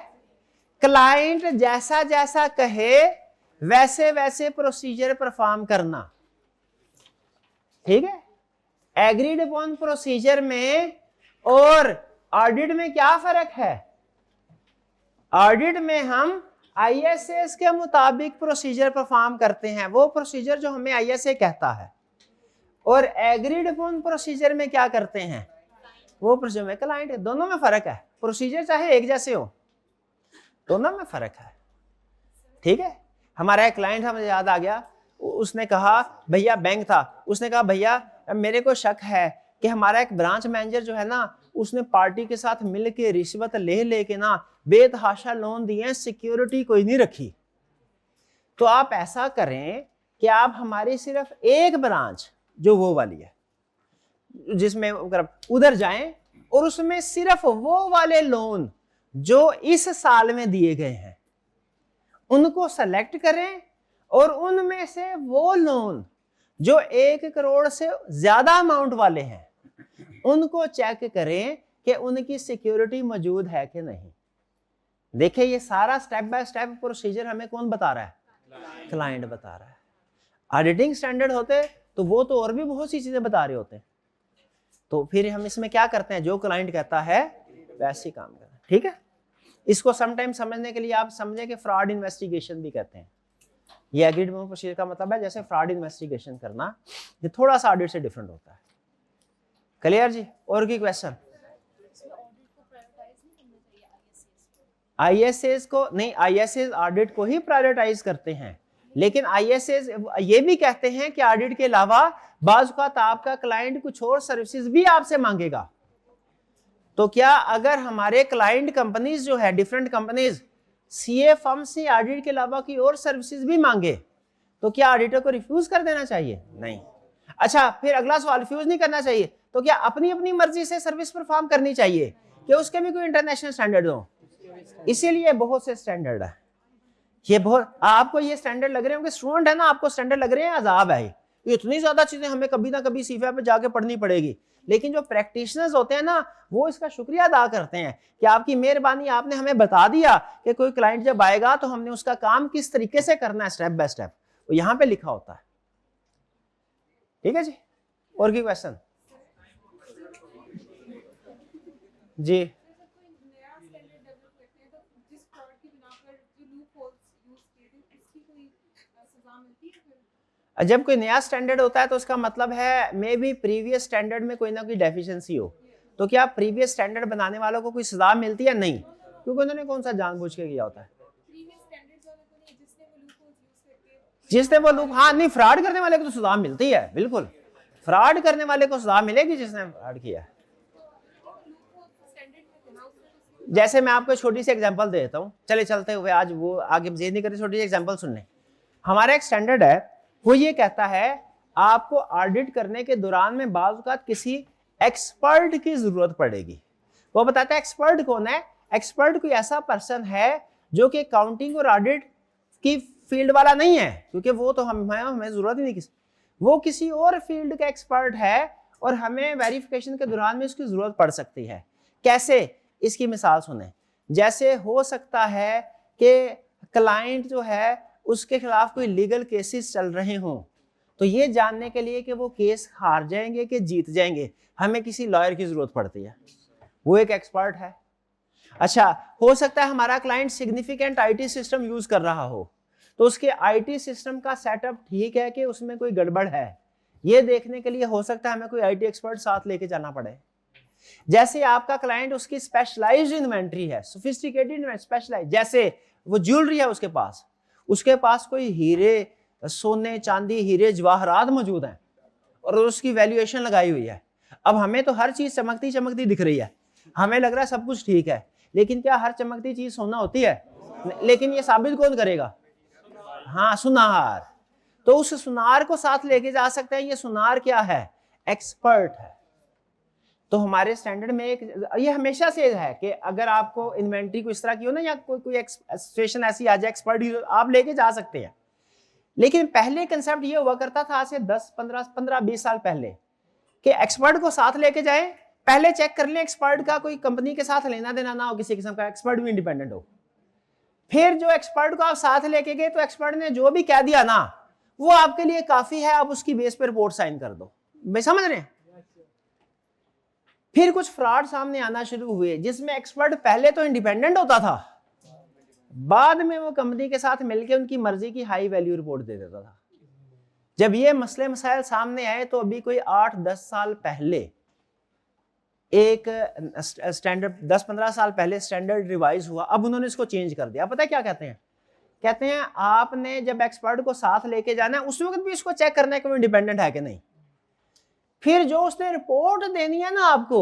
क्लाइंट जैसा जैसा कहे वैसे वैसे प्रोसीजर परफॉर्म करना, ठीक है? एग्रीड अपॉन प्रोसीजर में और ऑडिट में क्या फर्क है? ऑडिट में हम आईएसएस के मुताबिक प्रोसीजर परफॉर्म करते हैं, वो प्रोसीजर जो हमें आईएसए कहता है। और एग्रीड अपॉन प्रोसीजर में क्या करते हैं? वो प्रोसीजर में क्लाइंट है। दोनों में फर्क है, प्रोसीजर चाहे एक जैसे हो, दोनों में फर्क है, ठीक है? हमारा एक क्लाइंट है, मुझे याद आ गया, उसने कहा भैया, बैंक था, उसने कहा भैया मेरे को शक है कि हमारा एक ब्रांच मैनेजर जो है ना, उसने पार्टी के साथ मिल के रिश्वत ले के ना बेतहाशा लोन दिए, सिक्योरिटी कोई नहीं रखी। तो आप ऐसा करें कि आप हमारी सिर्फ एक ब्रांच जो वो वाली है जिसमें उधर जाएं और उसमें सिर्फ वो वाले लोन जो इस साल में दिए गए हैं उनको सेलेक्ट करें और उनमें से वो लोन जो 1 करोड़ से ज्यादा अमाउंट वाले हैं उनको चेक करें कि उनकी सिक्योरिटी मौजूद है कि नहीं। देखिए ये सारा स्टेप बाय स्टेप प्रोसीजर हमें कौन बता रहा है? क्लाइंट बता रहा है। ऑडिटिंग स्टैंडर्ड होते तो वो तो और भी बहुत सी चीजें बता रहे होते हैं। तो फिर हम इसमें क्या करते हैं, जो क्लाइंट कहता है वैसे ही काम करते हैं, ठीक है? इसको समटाइम समझने के लिए आप समझे कि फ्रॉड इन्वेस्टिगेशन भी कहते हैं। ये एग्रीड अपॉन प्रोसीजर का मतलब है जैसे फ्रॉड इन्वेस्टिगेशन करना, ये थोड़ा सा ऑडिट से डिफरेंट होता है। क्लियर जी? और की क्वेश्चन? आईएसएस को नहीं, आईएसएस ऑडिट को ही प्रायोरिटाइज करते हैं, लेकिन आईएसएस ये भी कहते हैं कि ऑडिट के अलावा बाज़ औक़ात आपका क्लाइंट कुछ और सर्विसेज भी आपसे मांगेगा। तो क्या अगर हमारे क्लाइंट कंपनीज जो है, डिफरेंट कंपनीज, सीए फर्म से ऑडिट के अलावा की और सर्विसेज भी मांगे तो क्या ऑडिटर को रिफ्यूज कर देना चाहिए? नहीं। अच्छा फिर अगला सवाल, रिफ्यूज नहीं करना चाहिए तो क्या अपनी अपनी मर्जी से सर्विस परफॉर्म करनी चाहिए कि उसके भी कोई इंटरनेशनल स्टैंडर्ड हो? इसीलिए बहुत से स्टैंडर्ड है। ये बहुत आपको ये स्टैंडर्ड लग रहे होंगे, स्टूडेंट है ना, आपको स्टैंडर्ड लग रहे हैं, अजाब है, ये इतनी ज्यादा चीजें हमें कभी ना कभी सीफा पे जाके पढ़नी पड़ेगी। लेकिन जो प्रैक्टिशनर्स होते हैं ना, वो इसका शुक्रिया अदा करते हैं कि आपकी मेहरबानी, आपने हमें बता दिया कि कोई क्लाइंट जब आएगा तो हमने उसका काम किस तरीके से करना है, स्टेप बाय स्टेप, वो यहाँ पे लिखा होता है। ठीक है जी, और की क्वेश्चन जी? नया स्टैंडर्ड डेवलप करते हैं तो जिस फ्रॉड की बिना पर जो लूप होल्स यूज किए थे उसकी कोई सजा मिलती है फिर? जब कोई नया स्टैंडर्ड होता है तो उसका मतलब है मे बी प्रीवियस स्टैंडर्ड में कोई ना कोई डेफिशिएंसी हो, तो क्या प्रीवियस स्टैंडर्ड बनाने वालों को कोई सजा मिलती है? नहीं, क्योंकि उन्होंने कौन सा जानबूझ के किया होता है। प्रीवियस स्टैंडर्ड्स वाले को नहीं, जिसने वो लूप होल्स यूज करके जिसने वो लूप, हाँ नहीं, फ्रॉड करने वाले को तो सजा मिलती है, बिल्कुल फ्रॉड करने वाले को सजा मिलेगी जिसने फ्रॉड किया है। लूप होल्स स्टैंडर्ड में थे ना, उसमें तो जैसे मैं आपको छोटी सी एग्जांपल दे देता हूँ, चले चलते हुए आज वो आगे जेद नहीं करते, छोटी सी एग्जांपल सुनने। हमारा एक स्टैंडर्ड है, वो ये कहता है आपको ऑडिट करने के दौरान में बाज़ औक़ात किसी एक्सपर्ट की जरूरत पड़ेगी। वो बताता है एक्सपर्ट कौन है। एक्सपर्ट कोई ऐसा पर्सन है जो कि अकाउंटिंग और ऑडिट की फील्ड वाला नहीं है, क्योंकि वो तो हमें जरूरत ही नहीं किसी, वो किसी और फील्ड का एक्सपर्ट है और हमें वेरिफिकेशन के दौरान में उसकी जरूरत पड़ सकती है। कैसे? इसकी मिसाल सुने। जैसे हो सकता है कि क्लाइंट जो है उसके खिलाफ कोई लीगल केसेस चल रहे हों, तो ये जानने के लिए कि वो केस हार जाएंगे कि जीत जाएंगे, हमें किसी लॉयर की जरूरत पड़ती है, वो एक एक्सपर्ट है। अच्छा, हो सकता है हमारा client significant IT system use कर रहा हो, तो उसके आईटी सिस्टम का सेटअप ठीक है कि उसमें कोई गड़बड़ है, ये देखने के लिए हो सकता है हमें कोई आईटी एक्सपर्ट साथ लेके जाना पड़े। जैसे आपका क्लाइंट, उसकी स्पेशलाइज्ड इन्वेंट्री है, सोफिस्टिकेटेड स्पेशलाइज्ड, जैसे वो ज्वेलरी है उसके पास कोई हीरे, सोने चांदी, हीरे जवाहरात मौजूद हैं और उसकी वैल्यूएशन लगाई हुई है। अब हमें तो हर चीज चमकती चमकती दिख रही है, हमें लग रहा है सब कुछ ठीक है, लेकिन क्या हर चमकती चीज सोना होती है? लेकिन ये साबित कौन करेगा? हाँ, सुनार। तो उस सुनार को साथ लेके जा सकते हैं। ये सुनार क्या है? एक्सपर्ट है। तो हमारे स्टैंडर्ड में एक ये हमेशा से है कि अगर आपको इन्वेंट्री को इस तरह की हो ना, या कोई सिचुएशन ऐसी आ जाए, एक्सपर्ट आप लेके जा सकते हैं। लेकिन पहले कंसेप्ट ये हुआ करता था, आज से 10-15-20 साल पहले, कि एक्सपर्ट को साथ लेके जाए, पहले चेक कर लें एक्सपर्ट का कोई कंपनी के साथ लेना देना ना हो किसी किस्म का, एक्सपर्ट भी इंडिपेंडेंट हो। फिर जो एक्सपर्ट को आप साथ लेके गए तो एक्सपर्ट ने जो भी कह दिया ना, वो आपके लिए काफी है, आप उसकी बेस पर रिपोर्ट साइन कर दो। भाई समझ रहे हैं? फिर कुछ फ्रॉड सामने आना शुरू हुए जिसमें एक्सपर्ट पहले तो इंडिपेंडेंट होता था, बाद में वो कंपनी के साथ मिलकर उनकी मर्जी की हाई वैल्यू रिपोर्ट दे देता था। जब ये मसले मसाइल सामने आए तो अभी कोई 8-10 साल पहले एक स्टैंडर्ड, 10-15 साल पहले स्टैंडर्ड रिवाइज हुआ, अब उन्होंने इसको चेंज कर दिया। पता है क्या कहते हैं? कहते हैं आपने जब एक्सपर्ट को साथ लेके जाना है उस वक्त भी इसको चेक करना है कि वो इंडिपेंडेंट है कि नहीं। फिर जो उसने रिपोर्ट देनी है ना आपको,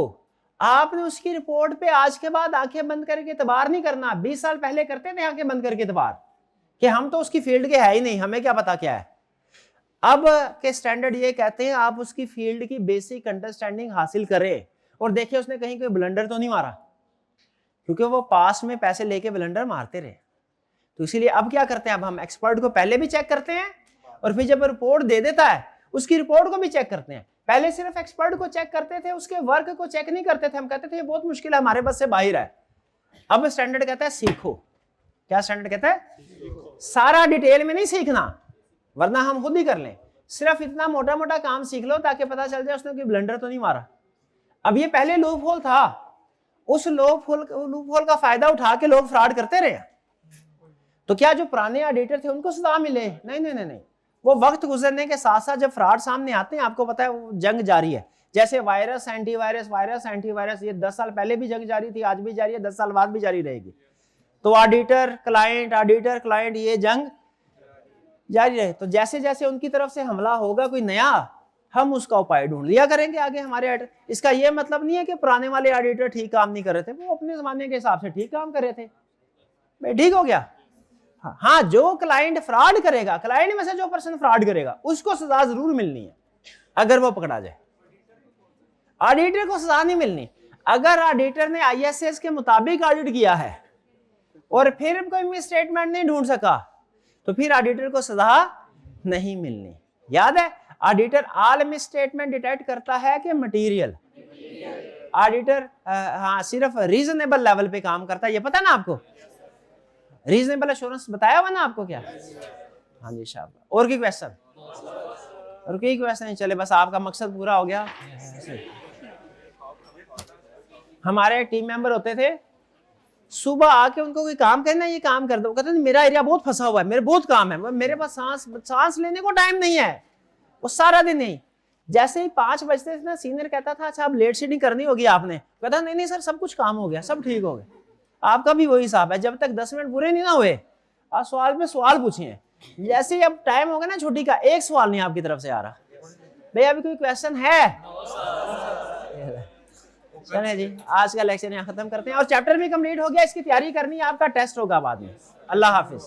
आपने उसकी रिपोर्ट पे आज के बाद आंखें बंद करके इतबार नहीं करना। 20 साल पहले करते थे आंखें बंद करके इतबार, कि हम तो उसकी फील्ड के है ही नहीं, हमें क्या पता क्या है। अब के स्टैंडर्ड ये कहते हैं आप उसकी फील्ड की बेसिक अंडरस्टैंडिंग हासिल करें और देखिए उसने कहीं कोई ब्लंडर तो नहीं मारा, क्योंकि वो पास में पैसे लेके ब्लंडर मारते रहे। तो इसीलिए अब क्या करते हैं, अब हम एक्सपर्ट को पहले भी चेक करते हैं और फिर जब रिपोर्ट दे देता है उसकी रिपोर्ट को भी चेक करते हैं। पहले सिर्फ एक्सपर्ट को चेक करते थे, उसके वर्क को चेक नहीं करते थे, हम कहते थे ये बहुत मुश्किल है, हमारे बस से बाहर है। अब स्टैंडर्ड कहता है सीखो। क्या स्टैंडर्ड कहता है? सारा डिटेल में नहीं सीखना, वरना हम खुद ही कर लें, सिर्फ इतना मोटा मोटा काम सीख लो ताकि पता चल जाए उसने कोई ब्लंडर तो नहीं मारा। अब ये पहले लूप होल था, उस लूप होल का फायदा उठा के लोग फ्रॉड करते रहे। तो क्या जो पुराने ऑडिटर थे उनको सजा मिले? नहीं नहीं नहीं नहीं। वो वक्त गुजरने के साथ साथ जब फ्रॉड सामने आते हैं, आपको पता है वो जंग जारी है। जैसे वायरस एंटीवायरस, ये 10 साल पहले भी जंग जारी थी, आज भी जारी है, 10 साल बाद भी जारी रहेगी। तो ऑडिटर क्लाइंट ये जंग जारी रहे। तो जैसे जैसे उनकी तरफ से हमला होगा कोई नया, हम उसका उपाय ढूंढ लिया करेंगे आगे हमारे ऑडिटर। इसका ये मतलब नहीं है कि पुराने वाले ऑडिटर ठीक काम नहीं कर रहे थे, वो अपने जमाने के हिसाब से ठीक काम कर रहे थे, भाई ठीक हो गया। हाँ, जो क्लाइंट फ्रॉड करेगा, क्लाइंट में से जो पर्सन फ्रॉड करेगा उसको सजा जरूर मिलनी है अगर वो पकड़ा जाए। ऑडिटर को सजा नहीं मिलनी। अगर ऑडिटर ने ISS के मुताबिक ऑडिट किया है और फिर कोई मिसस्टेटमेंट नहीं ढूंढ सका तो फिर ऑडिटर को सजा नहीं मिलनी। याद है, auditor all miss statement detect करता है कि मटेरियल? ऑडिटर हाँ सिर्फ रीजनेबल लेवल पे काम करता है, ये पता ना आपको? रीजनेबल एश्योरेंस बताया हुआ ना आपको क्या? हाँ जी शाबाश। और कोई क्वेश्चन? और कोई क्वेश्चन नहीं? चले बस आपका मकसद पूरा हो गया। हमारे टीम मेंबर होते थे, सुबह आके उनको कोई काम करना है, ये काम कर दो, कहते थे मेरा एरिया बहुत फंसा हुआ है, मेरे बहुत काम है, मेरे पास सांस लेने को टाइम नहीं है, वो सारा दिन नहीं। जैसे ही 5 बजते थे ना, सीनियर कहता था अच्छा अब लेट सीटिंग करनी होगी आपने, कहता नहीं नहीं सर सब कुछ काम हो गया, सब ठीक हो गया। आपका भी वही हिसाब है, जब तक 10 मिनट पूरे नहीं ना हुए आप सवाल पे सवाल पूछिए। जैसे ही अब टाइम होगा ना छुट्टी का, एक सवाल नहीं आपकी तरफ से आ रहा, भैया अभी कोई क्वेश्चन है? चले जी आज का लेक्चर यहाँ खत्म करते हैं, और चैप्टर भी कंप्लीट हो गया, इसकी तैयारी करनी है, आपका टेस्ट होगा बाद में। अल्लाह हाफिज।